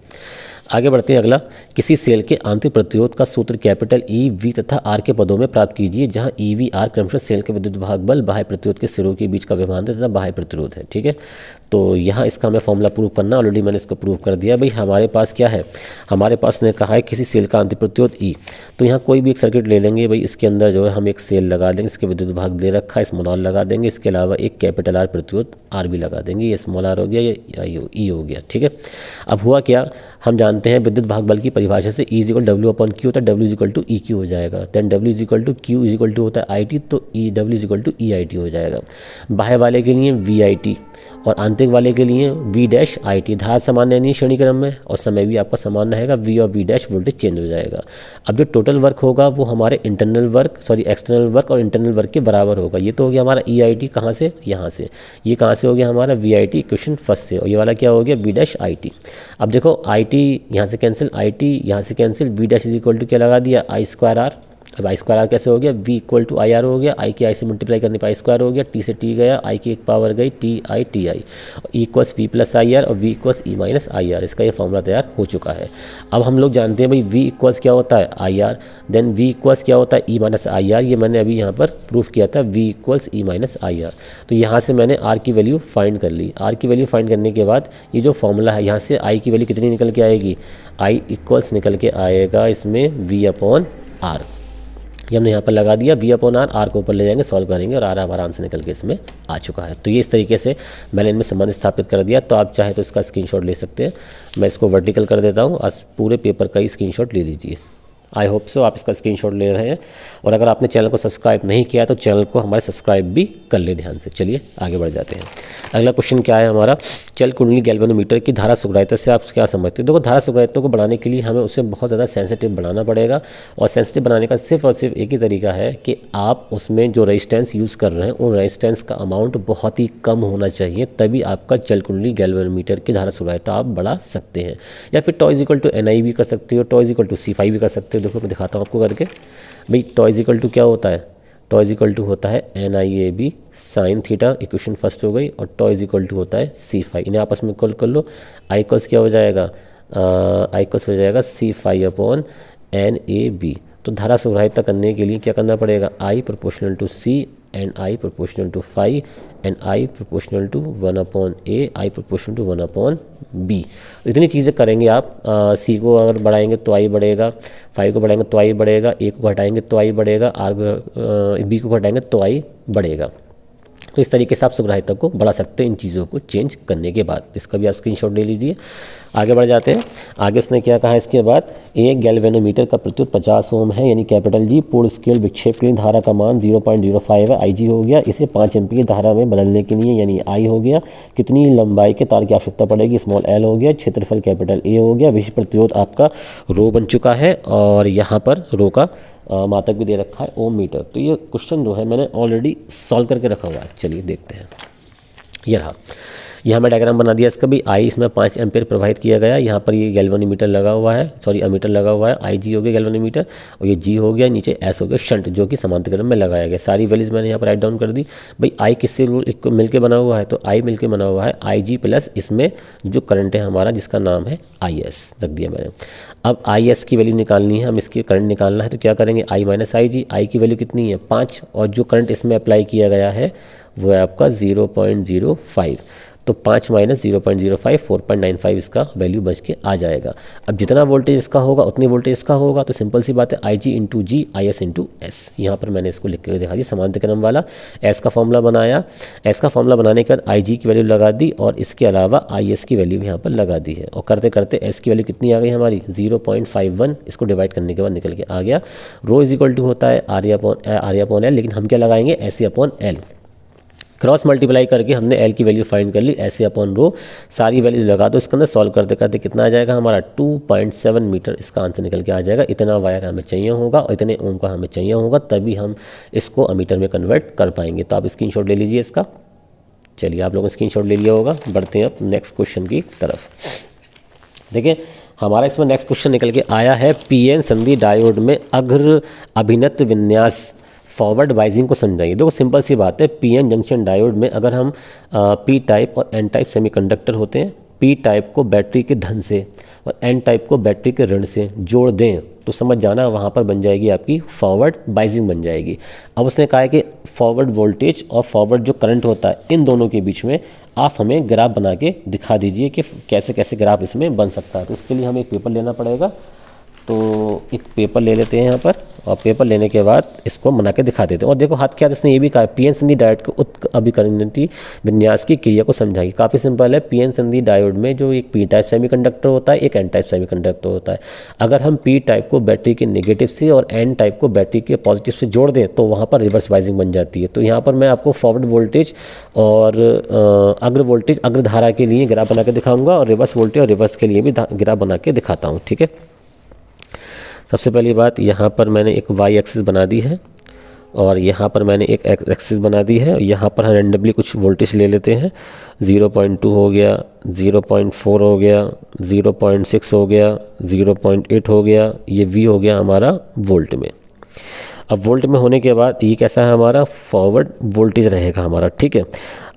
आगे बढ़ते हैं। अगला, किसी सेल के आंतरिक प्रतिरोध का सूत्र कैपिटल E, V तथा R के पदों में प्राप्त कीजिए, जहां E, V, R क्रमशः सेल के विद्युत भाग बल, बाह्य प्रतिरोध के सिरों के बीच का व्यवधान तथा बाह्य प्रतिरोध है। ठीक है, तो यहाँ इसका हमें फॉर्मूला प्रूव करना, ऑलरेडी मैंने इसको प्रूव कर दिया भाई। हमारे पास क्या है, हमारे पास ने कहा है किसी सेल का आंतरिक प्रतिरोध E। तो यहाँ कोई भी एक सर्किट ले लेंगे भाई, इसके अंदर जो है हम एक सेल लगा देंगे, इसके विद्युत भाग दे रखा है, स्मॉल r लगा देंगे, इसके अलावा एक कैपिटल R प्रतिरोध R भी लगा देंगे। ये स्मॉल r हो गया, ये E हो गया। ठीक है, अब हुआ क्या, हम जानते हैं विद्युत भाग बल की परिभाषा परिभाषा से E equal W upon Q होता है, W इक्वल टू EQ हो जाएगा। Then W equal to Q equal to होता है IT, तो W इक्वल टू EIT हो जाएगा। बाह्य वाले के लिए VIT और आंतरिक वाले के लिए V-IT। धारा सामान्य नहीं श्रेणी क्रम में और समय भी आपका समान रहेगा, V और V' वोल्टेज चेंज हो जाएगा। अब जो टोटल वर्क होगा वो हमारे एक्सटर्नल वर्क और इंटरनल वर्क के बराबर होगा। ये तो हो गया हमारा EIT, कहाँ से, यहाँ से। ये कहाँ से हो गया हमारा VIT इक्वेशन फर्स्ट से, और ये वाला क्या हो गया V-IT। अब देखो IT यहाँ से कैंसिल, IT यहाँ से कैंसिल, V' इक्वल टू क्या लगा दिया I²R। अब I²R कैसे हो गया, V इक्वल टू IR हो गया, I की I से मल्टीप्लाई करने पर I² हो गया, T से T गया, I की एक पावर गई TI TI, E equals V plus IR और V equals E minus IR। इसका ये फॉर्मूला तैयार हो चुका है। अब हम लोग जानते हैं भाई V इक्वल्स क्या होता है IR, देन V इक्वल्स क्या होता है E माइनस IR। ये मैंने अभी यहाँ पर प्रूफ किया था, V equals E minus IR। तो यहाँ से मैंने R की वैल्यू फाइंड कर ली। R की वैल्यू फाइंड करने के बाद ये जो फॉर्मूला है, यहाँ से I की वैल्यू कितनी निकल के आएगी, I इक्वल्स निकल के आएगा इसमें V अपॉन R। ये हमने यहाँ पर लगा दिया, V अपॉन R को ऊपर ले जाएंगे, सॉल्व करेंगे और R हमारा आंसर निकल के इसमें आ चुका है। तो ये इस तरीके से मैंने इनमें संबंध स्थापित कर दिया। तो आप चाहे तो इसका स्क्रीनशॉट ले सकते हैं। मैं इसको वर्टिकल कर देता हूँ, आज पूरे पेपर का ही स्क्रीनशॉट ले लीजिए। आई होप सो आप इसका स्क्रीनशॉट ले रहे हैं। और अगर आपने चैनल को सब्सक्राइब नहीं किया तो चैनल को हमारे सब्सक्राइब भी कर ले ध्यान से। चलिए आगे बढ़ जाते हैं। अगला क्वेश्चन क्या है हमारा, चल कुंडली गैल्वेनोमीटर की धारा सुग्राह्यता से आप क्या समझते हैं। देखो, धारा सुग्राह्यता को बढ़ाने के लिए हमें उसे बहुत ज़्यादा सेंसिटिव बनाना पड़ेगा, और सेंसिटिव बनाने का सिर्फ और सिर्फ एक ही तरीका है कि आप उसमें जो रेजिस्टेंस यूज़ कर रहे हैं उन रेजिस्टेंस का अमाउंट बहुत ही कम होना चाहिए, तभी आपका जल कुंडली गैल्वेनोमीटर की धारा सुग्राह्यता आप बढ़ा सकते हैं। या फिर टॉ इक्वल टू NI भी कर सकते हो, टॉ इक्वल टू C5 भी कर सकते हो। देखो मैं दिखाता हूँ आपको करके। भाई टॉ इक्वल टू क्या होता है, टॉ इक्वल टू होता है NIAB sine theta, equation first हो गई, और टॉ इक्वल टू होता है C5। इन्हें आपस में कॉल कर लो। आई इक्वल्स क्या हो जाएगा, आई इक्वल्स हो जाएगा C5 अपॉन NAB। तो धारा सुग्राह्यता करने के लिए क्या करना पड़ेगा, I proportional to C and I proportional to 5 and I proportional to 1 upon A, I proportional to 1 upon B। इतनी चीज़ें करेंगे आप। C को अगर बढ़ाएंगे तो I बढ़ेगा, 5 को बढ़ाएंगे तो I बढ़ेगा, A को घटाएंगे तो I बढ़ेगा, B को घटाएंगे तो I बढ़ेगा। तो इस तरीके से आप सुग्राह्यता को बढ़ा सकते हैं इन चीज़ों को चेंज करने के बाद। इसका भी आप स्क्रीनशॉट ले लीजिए। आगे बढ़ जाते हैं। आगे उसने क्या कहा इसके बाद, एक गैल्वेनोमीटर का प्रतिरोध 50 ओम है, यानी कैपिटल G। पूर्ण स्केल विक्षेप के लिए धारा का मान 0.05 है, IG हो गया। इसे 5 एम्पीयर धारा में बदलने के लिए यानी I हो गया। कितनी लंबाई के तार की आवश्यकता पड़ेगी, स्मॉल l हो गया। क्षेत्रफल कैपिटल A हो गया। विशिष्ट प्रतिरोध आपका रो बन चुका है, और यहाँ पर रो का मात्रक भी दे रखा है ओम मीटर। तो ये क्वेश्चन जो है मैंने ऑलरेडी सॉल्व करके रखा हुआ है। चलिए देखते हैं। ये रहा, यहाँ मैं डायग्राम बना दिया इसका भी। I इसमें 5 एम्पीयर प्रवाहित किया गया। यहाँ पर ये गैल्वेनोमीटर लगा हुआ है, सॉरी अमीटर लगा हुआ है। IG हो गया गैल्वेनोमीटर, और ये G हो गया, नीचे S हो गया शंट, जो कि समांतर क्रम में लगाया गया। सारी वैल्यूज मैंने यहाँ पर राइट डाउन कर दी। भाई I किससे मिलकर बना हुआ है, तो I मिलकर बना हुआ है IG प्लस इसमें जो करंट है हमारा, जिसका नाम है IS रख दिया मैंने। अब IS की वैल्यू निकालनी है, हम इसकी करंट निकालना है, तो क्या करेंगे, I माइनस IG। I की वैल्यू कितनी है 5, और जो करंट इसमें अप्लाई किया गया है वो है आपका 0.05। तो 5 माइनस 0.05 4.95 इसका वैल्यू बच के आ जाएगा। अब जितना वोल्टेज इसका होगा उतनी वोल्टेज इसका होगा। तो सिंपल सी बात है, IG into G IS into S। यहाँ पर मैंने इसको लिख के दिखा दिया समांतर क्रम वाला। S का फॉर्मूला बनाया, S का फॉर्मूला बनाने के बाद IG की वैल्यू लगा दी, और इसके अलावा IS की वैल्यू यहाँ पर लगा दी है। और करते करते S की वैल्यू कितनी आ गई हमारी 0.51। इसको डिवाइड करने के बाद निकल के आ गया। रो इज इक्वल टू होता है RA अपॉन L, लेकिन हम क्या लगाएंगे SA upon L। Cross multiply करके हमने L की वैल्यू फाइंड कर ली, SA अपॉन रो। सारी वैल्यू लगा दो इसके अंदर, सॉल्व करते करते कितना आ जाएगा हमारा 2.7 मीटर इसका आंसर निकल के आ जाएगा। इतना वायर हमें चाहिए होगा और इतने ओम का हमें चाहिए होगा, तभी हम इसको अमीटर में कन्वर्ट कर पाएंगे। तो आप स्क्रीनशॉट ले लीजिए इसका। चलिए आप लोगों ने स्क्रीनशॉट ले लिया होगा। बढ़ते हैं अब नेक्स्ट क्वेश्चन की तरफ। देखिए हमारा इसमें नेक्स्ट क्वेश्चन निकल के आया है, PN संधि डायोड में अग्र अभिनत विन्यास फॉरवर्ड वाइजिंग को समझाइए। देखो सिंपल सी बात है, PN जंक्शन डायोड में अगर हम P टाइप और N टाइप सेमीकंडक्टर होते हैं, P टाइप को बैटरी के धन से और N टाइप को बैटरी के ऋण से जोड़ दें तो समझ जाना वहाँ पर बन जाएगी आपकी फॉरवर्ड वाइजिंग बन जाएगी। अब उसने कहा है कि फॉरवर्ड वोल्टेज और फॉरवर्ड जो करंट होता है इन दोनों के बीच में आप हमें ग्राफ बना के दिखा दीजिए कि कैसे कैसे ग्राफ इसमें बन सकता है। तो इसके लिए हमें एक पेपर लेना पड़ेगा। तो एक पेपर ले लेते हैं यहाँ पर, और पेपर लेने के बाद इसको बना के दिखा देते हैं। और देखो हाथ क्या, इसने ये भी कहा पीएन संधि डायोड के उत्क अभिकरणीय विन्यास की क्रिया को समझाइए। काफ़ी सिंपल है। पीएन संधि डायोड में जो एक पी टाइप सेमीकंडक्टर होता है, एक एन टाइप सेमीकंडक्टर होता है। अगर हम पी टाइप को बैटरी के नेगेटिव से और एन टाइप को बैटरी के पॉजिटिव से जोड़ दें तो वहाँ पर रिवर्स वाइजिंग बन जाती है। तो यहाँ पर मैं आपको फॉरवर्ड वोल्टेज और अग्र वोल्टेज अग्र धारा के लिए ग्राफ बना के दिखाऊंगा, और रिवर्स वोल्टेज और रिवर्स के लिए भी ग्राफ बना के दिखाता हूँ। ठीक है, सबसे पहली बात, यहाँ पर मैंने एक वाई एक्सिस बना दी है और यहाँ पर मैंने एक एक्स एक्सिस बना दी है। यहाँ पर हम रैंडमली कुछ वोल्टेज ले लेते हैं। 0.2 हो गया, 0.4 हो गया, 0.6 हो गया, 0.8 हो गया, ये V हो गया हमारा वोल्ट में। अब वोल्ट में होने के बाद ये कैसा है, हमारा फॉरवर्ड वोल्टेज रहेगा हमारा। ठीक है,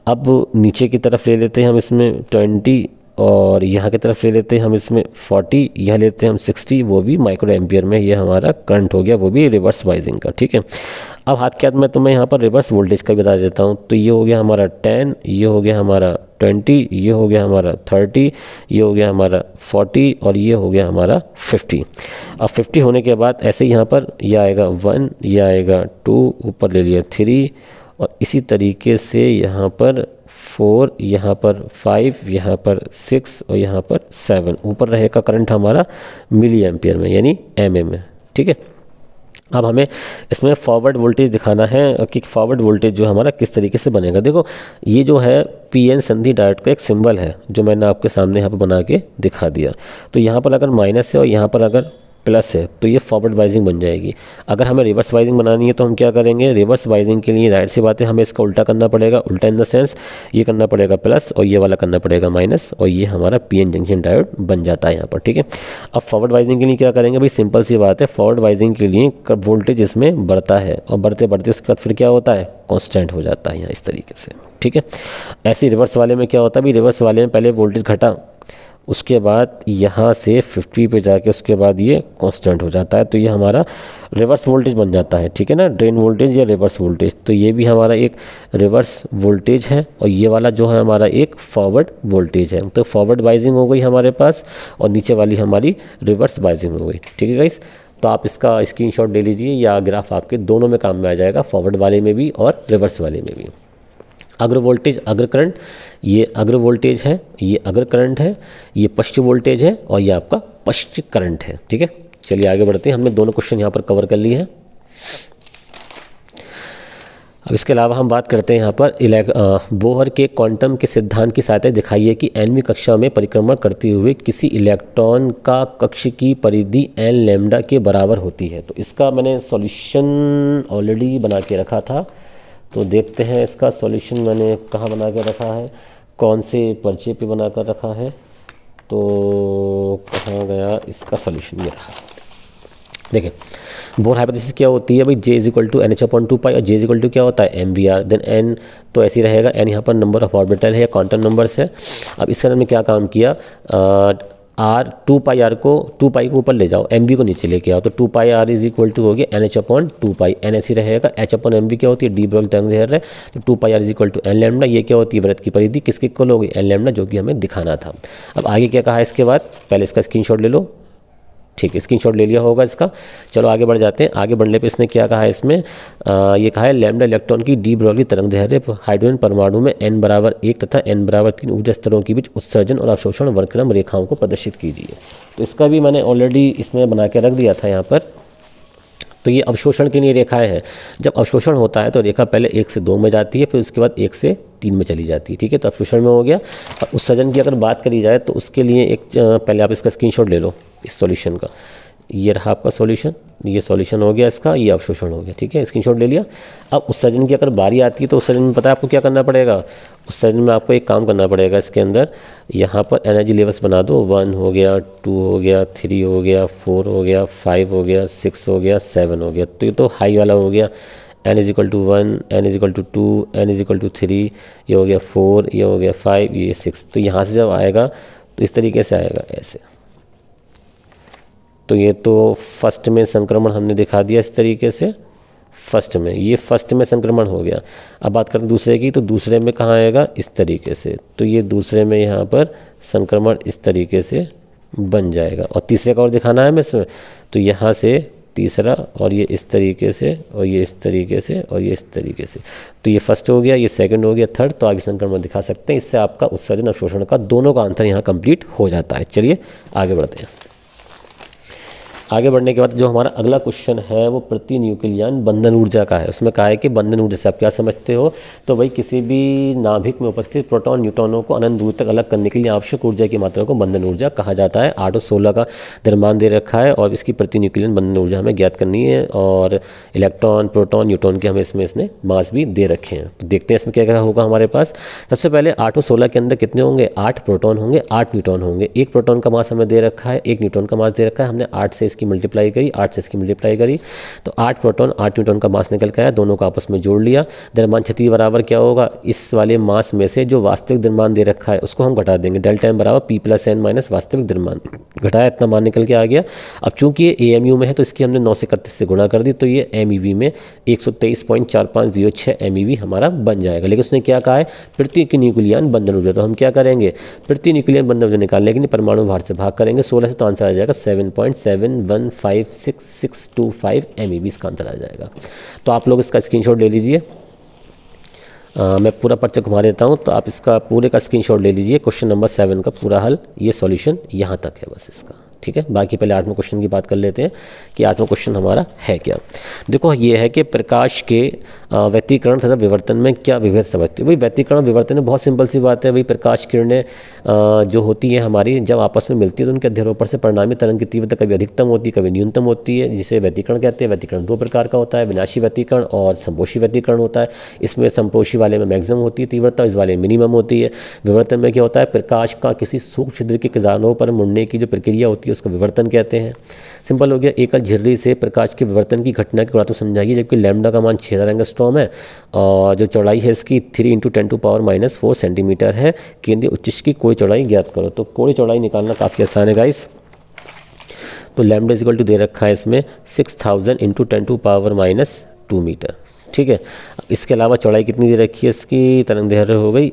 अब नीचे की तरफ ले लेते हैं हम इसमें 20, और यहाँ की तरफ ले लेते हैं हम इसमें 40, यह लेते हैं हम 60, वो भी माइक्रो एम्पियर में। ये हमारा करंट हो गया, वो भी रिवर्स वाइजिंग का। ठीक है, अब हाथ के हाथ मैं तुम्हें यहाँ पर रिवर्स वोल्टेज का बता देता हूँ। तो ये हो गया हमारा 10, ये हो गया हमारा 20, ये हो गया हमारा 30, ये हो गया हमारा 40, और ये हो गया हमारा 50। अब 50 होने के बाद ऐसे यहाँ पर ये आएगा 1, ये आएगा 2, ऊपर ले लिया 3, और इसी तरीके से यहाँ पर 4, यहाँ पर 5, यहाँ पर 6 और यहाँ पर 7। ऊपर रहेगा करंट हमारा मिली एम्पियर में, यानी mm में। ठीक है, अब हमें इसमें फॉरवर्ड वोल्टेज दिखाना है कि फॉरवर्ड वोल्टेज जो हमारा किस तरीके से बनेगा। देखो ये जो है पीएन संधि डायोड का एक सिंबल है जो मैंने आपके सामने यहाँ पर बना के दिखा दिया। तो यहाँ पर अगर माइनस है और यहाँ पर अगर प्लस है तो ये फॉरवर्ड वाइजिंग बन जाएगी। अगर हमें रिवर्स वाइजिंग बनानी है तो हम क्या करेंगे, रिवर्स वाइजिंग के लिए जाहिर सी बात है हमें इसका उल्टा करना पड़ेगा। उल्टा इन द सेंस ये करना पड़ेगा प्लस और ये वाला करना पड़ेगा माइनस, और ये हमारा पीएन जंक्शन डायोड बन जाता है यहाँ पर। ठीक है, अब फॉरवर्ड वाइजिंग के लिए क्या करेंगे भाई, सिंपल सी बात है। फॉरवर्ड वाइजिंग के लिए वोल्टेज इसमें बढ़ता है और बढ़ते बढ़ते उसके बाद फिर क्या होता है, कॉन्स्टेंट हो जाता है यहाँ इस तरीके से। ठीक है, ऐसे रिवर्स वाले में क्या होता है भाई, रिवर्स वाले में पहले वोल्टेज घटा, उसके बाद यहाँ से 50 पे जाके उसके बाद ये कांस्टेंट हो जाता है। तो ये हमारा रिवर्स वोल्टेज बन जाता है। ठीक है ना, ड्रेन वोल्टेज या रिवर्स वोल्टेज। तो ये भी हमारा एक रिवर्स वोल्टेज है, और ये वाला जो है हमारा एक फॉरवर्ड वोल्टेज है। तो फॉरवर्ड वाइजिंग हो गई हमारे पास, और नीचे वाली हमारी रिवर्स वाइजिंग हो गई। ठीक है गाइस, तो आप इसका स्क्रीनशॉट ले लीजिए, या ग्राफ आपके दोनों में काम में आ जाएगा, फॉरवर्ड वाले में भी और रिवर्स वाले में भी। अग्र वोल्टेज अग्र करंट, ये अग्र वोल्टेज है, ये अग्र करंट है, ये पश्च वोल्टेज है, और ये आपका पश्च करंट है। ठीक है, चलिए आगे बढ़ते हैं। हमने दोनों क्वेश्चन यहाँ पर कवर कर लिए हैं। अब इसके अलावा हम बात करते हैं यहाँ पर बोहर के क्वांटम के सिद्धांत की सहायता दिखाइए कि nवीं कक्षा में परिक्रमण करते हुए किसी इलेक्ट्रॉन का कक्ष की परिधि n लैम्डा के बराबर होती है। तो इसका मैंने सॉल्यूशन ऑलरेडी बना के रखा था, तो देखते हैं इसका सॉल्यूशन मैंने कहाँ बना कर रखा है, कौन से पर्चे पे बना कर रखा है। तो कहाँ गया इसका सॉल्यूशन, ये रहा। देखिए बोर हाइपोथेसिस क्या होती है भाई, J = NH/2π, और J = क्या होता है MVR, देन N तो ऐसे ही रहेगा। N यहाँ पर नंबर ऑफ ऑर्बिटल है या क्वांटम नंबर्स है। अब इसके अंदर में क्या काम किया, R 2πr को 2π को ऊपर ले जाओ, MV को नीचे लेके आओ, तो 2πr = हो गया NH/2π। N ऐसी रहेगा। H/MV क्या होती है, डी ब्रॉग्ली तरंग दैर्ध्य है। तो 2πr = n लैम्डा, ये क्या होती है, वृत्त की परिधि किसके इक्वल होगी, n लैम्डा, जो कि हमें दिखाना था। अब आगे क्या कहा है इसके बाद, पहले इसका स्क्रीनशॉट ले लो। ठीक है, स्क्रीनशॉट ले लिया होगा इसका। चलो आगे बढ़ जाते हैं। आगे बढ़ने पे इसने क्या कहा है इसमें, ये कहा है लैम्डा इलेक्ट्रॉन की डी ब्रॉग्ली तरंग दैर्ध्य हाइड्रोजन परमाणु में n = 1 तथा n = 3 ऊर्जा स्तरों के बीच उत्सर्जन और अवशोषण वर्णक्रम रेखाओं को प्रदर्शित कीजिए। तो इसका भी मैंने ऑलरेडी इसमें बना के रख दिया था यहाँ पर। तो ये अवशोषण के लिए रेखाएं हैं। जब अवशोषण होता है तो रेखा पहले 1 से 2 में जाती है, फिर उसके बाद 1 से 3 में चली जाती है। ठीक है, तो अवशोषण में हो गया। और उत्सर्जन की अगर बात करी जाए तो उसके लिए एक पहले आप इसका स्क्रीनशॉट ले लो इस सॉल्यूशन का। ये रहा आपका सॉल्यूशन, ये सॉल्यूशन हो गया इसका, ये अवशोषण हो गया। ठीक है, स्क्रीनशॉट ले लिया। अब उत्सर्जन की अगर बारी आती है तो उत्सर्जन में पता है आपको क्या करना पड़ेगा, उत्सर्जन में आपको एक काम करना पड़ेगा। इसके अंदर यहाँ पर एनर्जी लेवल्स बना दो, 1 हो गया, 2 हो गया, 3 हो गया, 4 हो गया, 5 हो गया, 6 हो गया, 7 हो गया। तो ये तो हाई वाला हो गया, n = 1, n = 2, n = 3, ये हो गया 4, ये हो गया 5, ये 6। तो यहाँ से जब आएगा तो इस तरीके से आएगा ऐसे। तो ये तो फर्स्ट में संक्रमण हमने दिखा दिया इस तरीके से, फर्स्ट में, ये फर्स्ट में संक्रमण हो गया। अब बात करें दूसरे की, तो दूसरे में कहाँ आएगा, इस तरीके से। तो ये दूसरे में यहाँ पर संक्रमण इस तरीके से बन जाएगा। और तीसरे का और दिखाना है हमें इसमें, तो यहाँ से तीसरा, और ये इस तरीके से, और ये इस तरीके से, और ये इस तरीके से। तो ये फर्स्ट हो गया, ये सेकंड हो गया, थर्ड। तो आप इस समीकरण में दिखा सकते हैं। इससे आपका उत्सर्जन अवशोषण का दोनों का आंसर यहाँ कंप्लीट हो जाता है। चलिए आगे बढ़ते हैं। आगे बढ़ने के बाद जो हमारा अगला क्वेश्चन है वो प्रति न्यूक्लियन बंधन ऊर्जा का है। उसमें कहा है कि बंधन ऊर्जा से आप क्या समझते हो, तो भाई किसी भी नाभिक में उपस्थित प्रोटॉन न्यूट्रॉनों को अनंत दूर तक अलग करने के लिए आवश्यक ऊर्जा की मात्रा को बंधन ऊर्जा कहा जाता है। 8 और 16 का द्रव्यमान दे रखा है और इसकी प्रति न्यूक्लियन बंधन ऊर्जा हमें ज्ञात करनी है। और इलेक्ट्रॉन, प्रोटॉन, न्यूट्रॉन के हमें इसने मास भी दे रखे हैं। तो देखते हैं इसमें क्या क्या होगा हमारे पास। सबसे पहले 8 और 16 के अंदर कितने होंगे, 8 प्रोटॉन होंगे, 8 न्यूट्रॉन होंगे। एक प्रोटॉन का मास हमें दे रखा है, 1 न्यूट्रॉन का मास दे रखा है। हमने 8 से इसकी मल्टीप्लाई करी, 8 से इसकी मल्टीप्लाई करी, तो 8 प्रोटॉन 8 न्यूट्रॉन का मास निकल के आया। दोनों को आपस में जोड़ लिया। द्रव्यमान क्षति बराबर क्या होगा, इस वाले मास में से जो वास्तविक द्रव्यमान दे रखा है उसको हम घटा देंगे। डेल्टा एम बराबर पी प्लस एन माइनस वास्तविक द्रव्यमान। घटाया, इतना मान निकल के आ गया। अब चूंकि ये एएमयू में है तो इसकी हमने 9 से 31 से गुणा कर दी, तो ये एमईवी में 123.4506 एमईवी हमारा बन जाएगा। लेकिन उसने क्या कहा है, प्रति न्यूक्लियन बंधन ऊर्जा। तो हम क्या करेंगे, प्रति न्यूक्लियन बंधन ऊर्जा निकालने के लिए परमाणु भार से भाग करेंगे 16 से, तो आंसर आ जाएगा 7.7156625 एमईवी इसका आंसर आ जाएगा। तो आप लोग इसका स्क्रीनशॉट ले लीजिए। मैं पूरा पर्चा घुमा देता हूँ, तो आप इसका पूरे का स्क्रीनशॉट ले लीजिए। क्वेश्चन नंबर 7 का पूरा हल, ये सॉल्यूशन यहाँ तक है बस इसका, ठीक है। बाकी पहले 8वें क्वेश्चन की बात कर लेते हैं कि 8वां क्वेश्चन हमारा है क्या। देखो ये है कि प्रकाश के व्यतिकरण तथा विवर्तन में क्या विभेद समझते हो। भाई व्यतिकरण विवर्तन में बहुत सिंपल सी बात है। भाई प्रकाश किरणें जो होती है हमारी, जब आपस में मिलती है तो उनके अध्यारोपण से परिणामी तरंग की तीव्रता कभी अधिकतम होती है, कभी न्यूनतम होती है, जिसे व्यतिकरण कहते हैं। व्यतिकरण 2 प्रकार का होता है, विनाशी व्यतिकरण और संपोषी व्यतिकरण होता है। इसमें संपोषी वाले में मैक्सिमम होती है तीव्रता, इस वाले में मिनिमम होती है। विवर्तन में क्या होता है, प्रकाश का किसी सूक्ष्म छिद्र के किनारों पर मुड़ने की जो प्रक्रिया होती है उसको विवर्तन कहते हैं। सिंपल हो गया। एकल झिर्री से प्रकाश के विवर्तन की घटना की गुणात्मक समझाइए। जबकि लैम्डा का मान 6000 एंगस्ट्रॉम है और जो चौड़ाई है इसकी 3 × 10⁻⁻4 सेंटीमीटर है। केंद्रीय उच्चिष्ट की कोणीय चौड़ाई ज्ञात करो। तो कोणीय चौड़ाई निकालना काफ़ी आसान है गाइस। तो लैम्डा इक्वल टू दे रखा है इसमें 6000 × 10⁻2 मीटर, ठीक है। इसके अलावा चौड़ाई कितनी दे रखी है इसकी, तरंग दैर्घ्य हो गई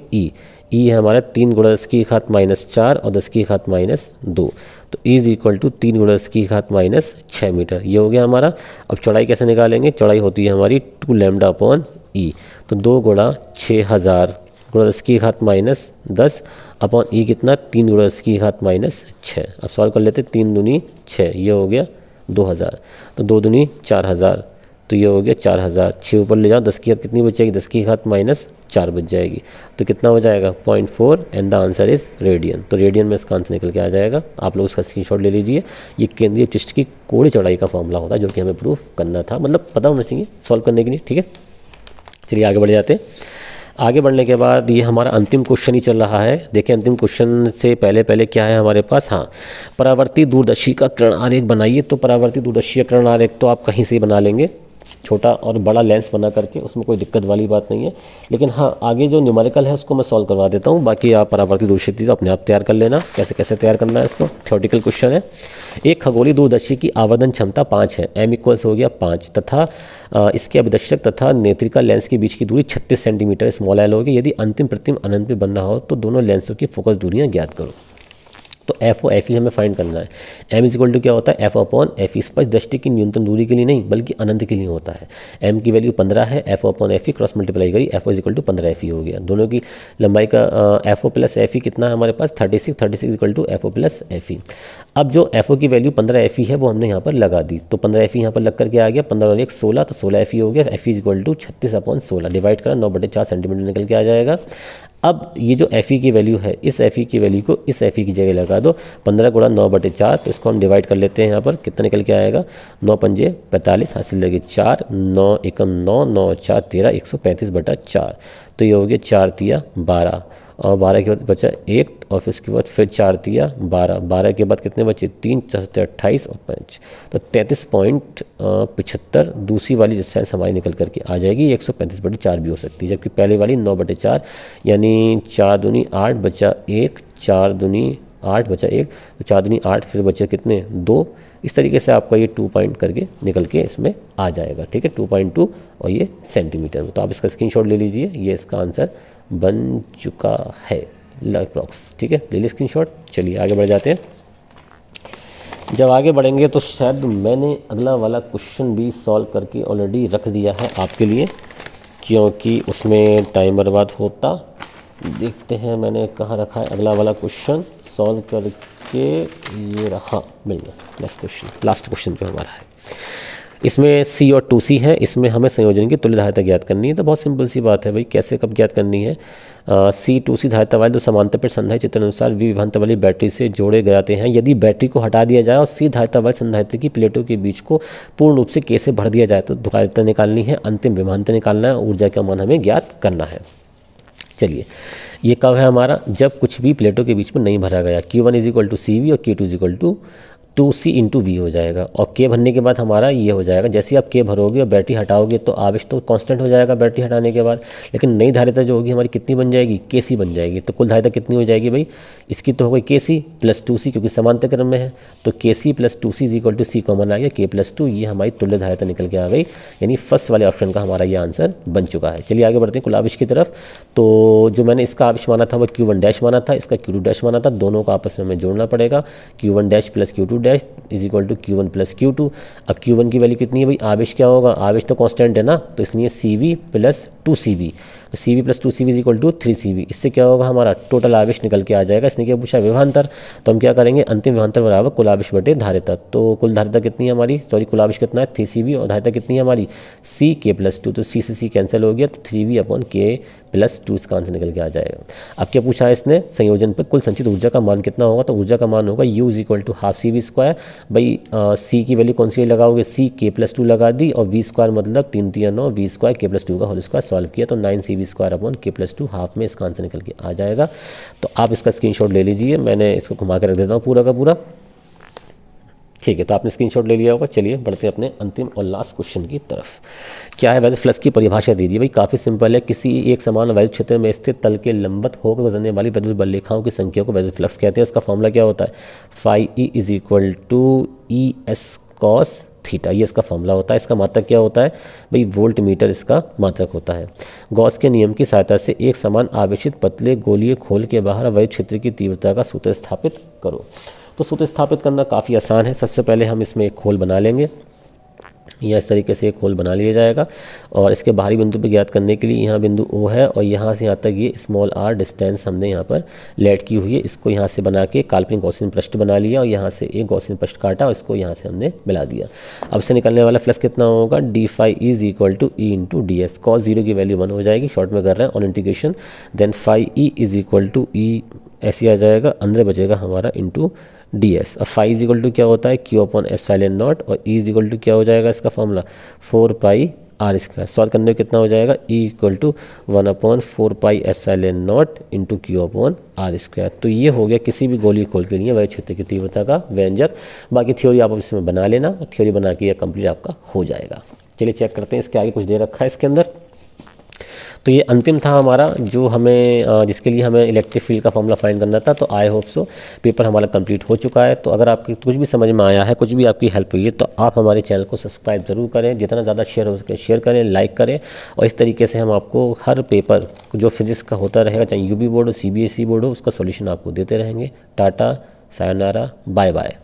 ई है हमारा 3 × 10⁻⁴ और 10⁻2। तो इज इक्वल टू 3 × 10⁻6 मीटर, ये हो गया हमारा। अब चौड़ाई कैसे निकालेंगे, चौड़ाई होती है हमारी 2 λ/e। तो 2 × 6000 × 10⁻10 अपॉन ई कितना, 3 × 10⁻6। अब सॉल्व कर लेते, 3 दूनी 6, ये हो गया 2000। तो 2 दूनी 4000, तो ये हो गया 4000। 6 ऊपर ले जाओ, 10 की घात कितनी बचेगी, 10 की घात -4 बच जाएगी। तो कितना हो जाएगा 0.4 and the answer is radian. तो रेडियन में इसका आंसर निकल के आ जाएगा। आप लोग उसका स्क्रीनशॉट ले लीजिए। ये केंद्रीय उच्चिष्ट की कोणीय चौड़ाई का फॉर्मूला होता है जो कि हमें प्रूफ करना था, मतलब पता होना चाहिए सॉल्व करने के लिए, ठीक है। चलिए आगे बढ़ जाते हैं। आगे बढ़ने के बाद ये हमारा अंतिम क्वेश्चन ही चल रहा है। देखिए अंतिम क्वेश्चन से पहले क्या है हमारे पास, हाँ, परावर्ती दूरदर्शी का किरण आरेख बनाइए। तो परावर्ती दूरदर्शी का किरण आरेख तो आप कहीं से ही बना लेंगे, छोटा और बड़ा लेंस बना करके, उसमें कोई दिक्कत वाली बात नहीं है। लेकिन हाँ, आगे जो न्यूमेरिकल है उसको मैं सॉल्व करवा देता हूँ। बाकी आप परावर्ती दूरदर्शी तो अपने आप तैयार कर लेना, कैसे कैसे तैयार करना है इसको। थ्योरेटिकल क्वेश्चन है। एक खगोलीय दूरदर्शी की आवर्धन क्षमता 5 है, m इक्वल्स हो गया 5, तथा इसके अभिदर्शक तथा नेत्रिका लेंस के बीच की दूरी 36 सेंटीमीटर स्मॉल एल होगी। यदि अंतिम प्रतिबिंब अनंत में बनना हो तो दोनों लेंसों की फोकस दूरियाँ ज्ञात करो। तो एफ ओ एफ ई हमें फाइंड करना है। एम इज इक्वल टू क्या होता है, एफ अपॉन एफ ई। स्पष्ट दृष्टि की न्यूनतम दूरी के लिए नहीं बल्कि अनंत के लिए होता है। एम की वैल्यू 15 है, f upon f e cross multiply करी, f o is equal to 15 f ई हो गया। दोनों की लंबाई का f o plus f e कितना है हमारे पास 36 equal to f o plus f e. अब जो एफ ओ की वैल्यू 15 एफ ई है वो हमने यहाँ पर लगा दी। तो 15 एफ ई यहाँ पर लग करके आ गया, 15 और 1 16, तो 16 एफ ई हो गया। F E is equal to 36/16 divide करा 9/4 सेंटीमीटर निकल के आ जाएगा। अब ये जो एफ ई की वैल्यू है, इस एफ ई की वैल्यू को इस एफ ई की जगह लगा दो, 15 × 9/4। तो इसको हम डिवाइड कर लेते हैं। यहाँ पर कितना निकल के आएगा, 9 × 5 = 45, हासिल लगे 4, 9 × 1 = 9, 9 × 4 = 13, 135/4। तो ये हो गया 4 × 3 = 12 और 12 के बाद बचा 1 और फिर उसके बाद फिर 4 × 3 = 12, 12 के बाद कितने बचे 3, 4 × 28 और 5, तो 33.75 दूसरी वाली डिस्टेंस हमारी निकल करके आ जाएगी। 135/4 भी हो सकती है, जबकि पहले वाली 9/4 यानी 4 दूनी 8 बचा 1, 4 दूनी 8 बचा 1, तो 4 दूनी 8 फिर बचे कितने 2। इस तरीके से आपका ये 2 पॉइंट करके निकल के इसमें आ जाएगा, ठीक है, 2.2 और ये सेंटीमीटर में। तो आप इसका स्क्रीनशॉट ले लीजिए, ये इसका आंसर बन चुका है अप्रॉक्स, ठीक है, ले लीजिए स्क्रीनशॉट। चलिए आगे बढ़ जाते हैं। जब आगे बढ़ेंगे तो शायद मैंने अगला वाला क्वेश्चन भी सॉल्व करके ऑलरेडी रख दिया है आपके लिए, क्योंकि उसमें टाइम बर्बाद होता। देखते हैं मैंने कहाँ रखा है अगला वाला क्वेश्चन सॉल्व करके, ये रहा, मिल गया। लास्ट क्वेश्चन जो हमारा है, इसमें C और 2C है, इसमें हमें संयोजन की तुल्य धारिता ज्ञात करनी है। तो बहुत सिंपल सी बात है भाई, कैसे कब ज्ञात करनी है। C2C धारिता वाले दो समांतर पर संधारित चित्र अनुसार V विभवांतर वाली बैटरी से जोड़े जाते हैं। यदि बैटरी को हटा दिया जाए और C धारिता वाले संधारित्र की प्लेटों के बीच को पूर्ण रूप से K से भर दिया जाए तो धारिता निकालनी है, अंतिम विभवांतर निकालना है, ऊर्जा का मान हमें ज्ञात करना है। चलिए, ये कब है हमारा, जब कुछ भी प्लेटों के बीच में नहीं भरा गया। Q1 = CV और Q2 = 2C × V हो जाएगा। और K भरने के बाद हमारा ये हो जाएगा, जैसे आप K भरोगे और बैटरी हटाओगे तो आवेश तो कांस्टेंट हो जाएगा बैटरी हटाने के बाद, लेकिन नई धारिता जो होगी हमारी कितनी बन जाएगी, KC बन जाएगी। तो कुल धारिता कितनी हो जाएगी भाई, इसकी तो हो गई KC + 2C, क्योंकि समांतर क्रम में है। तो KC + 2C = C कॉमन आ गया, K + 2, ये हमारी तुल्य धारिता निकल के आ गई। यानी फर्स्ट वाले ऑप्शन का हमारा ये आंसर बन चुका है। चलिए आगे बढ़ते हैं कुल आवेश की तरफ। तो जो मैंने इसका आवेश माना था वो Q1 माना था, इसका Q2 माना था, दोनों को आपस में हमें जोड़ना पड़ेगा। Q1 + Q2 = Q1 + Q2। अब Q1 की वैल्यू कितनी है भाई, आवेश क्या होगा, आवेश तो कांस्टेंट है ना, तो इसलिए CV + 2CV, तो CV + 2CV = 3CV। इससे क्या होगा, हमारा टोटल आवेश निकल के आ जाएगा। इसने क्या पूछा, विभवांतर, तो हम क्या करेंगे, अंतिम विभवांतर बराबर कुल आवेश बटे धारिता। तो कुल धारिता कितनी है हमारी, सॉरी कुल आवेश कितना है 3CV, और धारिता कितनी है हमारी C K + 2, तो C से C कैंसिल हो गया, तो 3V/K + 2 इसका आंसर निकल के आ जाएगा। अब क्या पूछा है इसने, संयोजन पर कुल संचित ऊर्जा का मान कितना होगा, तो ऊर्जा का मान होगा U = ½ CV²। भाई C की वैल्यू कौन सी लगाओगे, C K + 2 लगा दी, और V² मतलब 3 × 9 V² K + 2 का होल स्क्वायर सॉल्व किया, तो 9CV² K + 2 हाफ में इसका आंसर निकल के आ जाएगा। तो आप इसका स्क्रीनशॉट ले लीजिए, मैंने इसको घुमा के रख देता हूँ पूरा का पूरा, ठीक है। तो आपने स्क्रीनशॉट ले लिया होगा। चलिए बढ़ते हैं अपने अंतिम और लास्ट क्वेश्चन की तरफ। क्या है, वैद्युत फ्लक्स की परिभाषा दीजिए। भाई काफ़ी सिंपल है, किसी एक समान वैद्युत क्षेत्र में स्थित तल के लंबवत होकर गुजरने वाली वैद्युत बल रेखाओं की संख्या को वैद्युत फ्लक्स कहते हैं। उसका फॉर्मूला क्या होता है, φE = ES cos थीटा, ये इसका फॉर्मूला होता है। इसका मात्रक क्या होता है भाई, वोल्ट मीटर इसका मात्रक होता है। गॉस के नियम की सहायता से एक समान आवेशित पतले गोलीय खोल के बाहर वैद्युत क्षेत्र की तीव्रता का सूत्र स्थापित करो। तो सूत्र स्थापित करना काफ़ी आसान है। सबसे पहले हम इसमें एक खोल बना लेंगे, या इस तरीके से एक खोल बना लिया जाएगा, और इसके बाहरी बिंदु पर ज्ञात करने के लिए यहाँ बिंदु O है, और यहाँ से यहाँ तक ये स्मॉल r डिस्टेंस हमने यहाँ पर लेट की हुई है। इसको यहाँ से बना के काल्पनिक गॉसियन पृष्ठ बना लिया, और यहाँ से एक गॉसियन पृष्ठ काटा और इसको यहाँ से हमने मिला दिया। अब से निकलने वाला फ्लक्स कितना होगा, dφ E = ds। cos 0 की वैल्यू 1 हो जाएगी, शॉर्ट में कर रहे हैं on integration. Then φE = E ऐसे आ जाएगा, अंदर बचेगा हमारा इंटू ds। अब φ = क्या होता है, Q/ε0, और E = क्या हो जाएगा इसका फॉर्मूला 4πr²। सॉल्व करने में कितना हो जाएगा, E = 1/4πε0 × Q/r²। तो ये हो गया किसी भी गोली खोल के लिए वैद्युत क्षेत्र की तीव्रता का व्यंजक। बाकी थ्योरी आप इसमें बना लेना, थ्योरी बना के यह कंप्लीट आपका हो जाएगा। चलिए चेक करते हैं, इसके आगे कुछ दे रखा है इसके अंदर। तो ये अंतिम था हमारा, जो हमें जिसके लिए हमें इलेक्ट्रिक फील्ड का फॉर्मूला फाइंड करना था। तो आई होप सो पेपर हमारा कंप्लीट हो चुका है। तो अगर आपकी कुछ भी समझ में आया है, कुछ भी आपकी हेल्प हुई है, तो आप हमारे चैनल को सब्सक्राइब ज़रूर करें, जितना ज़्यादा शेयर हो सके शेयर करें, लाइक करें, और इस तरीके से हम आपको हर पेपर जो फिजिक्स का होता रहेगा, चाहे UP बोर्ड हो CBSE बोर्ड हो, उसका सोल्यूशन आपको देते रहेंगे। टाटा, सायोनारा, बाय बाय।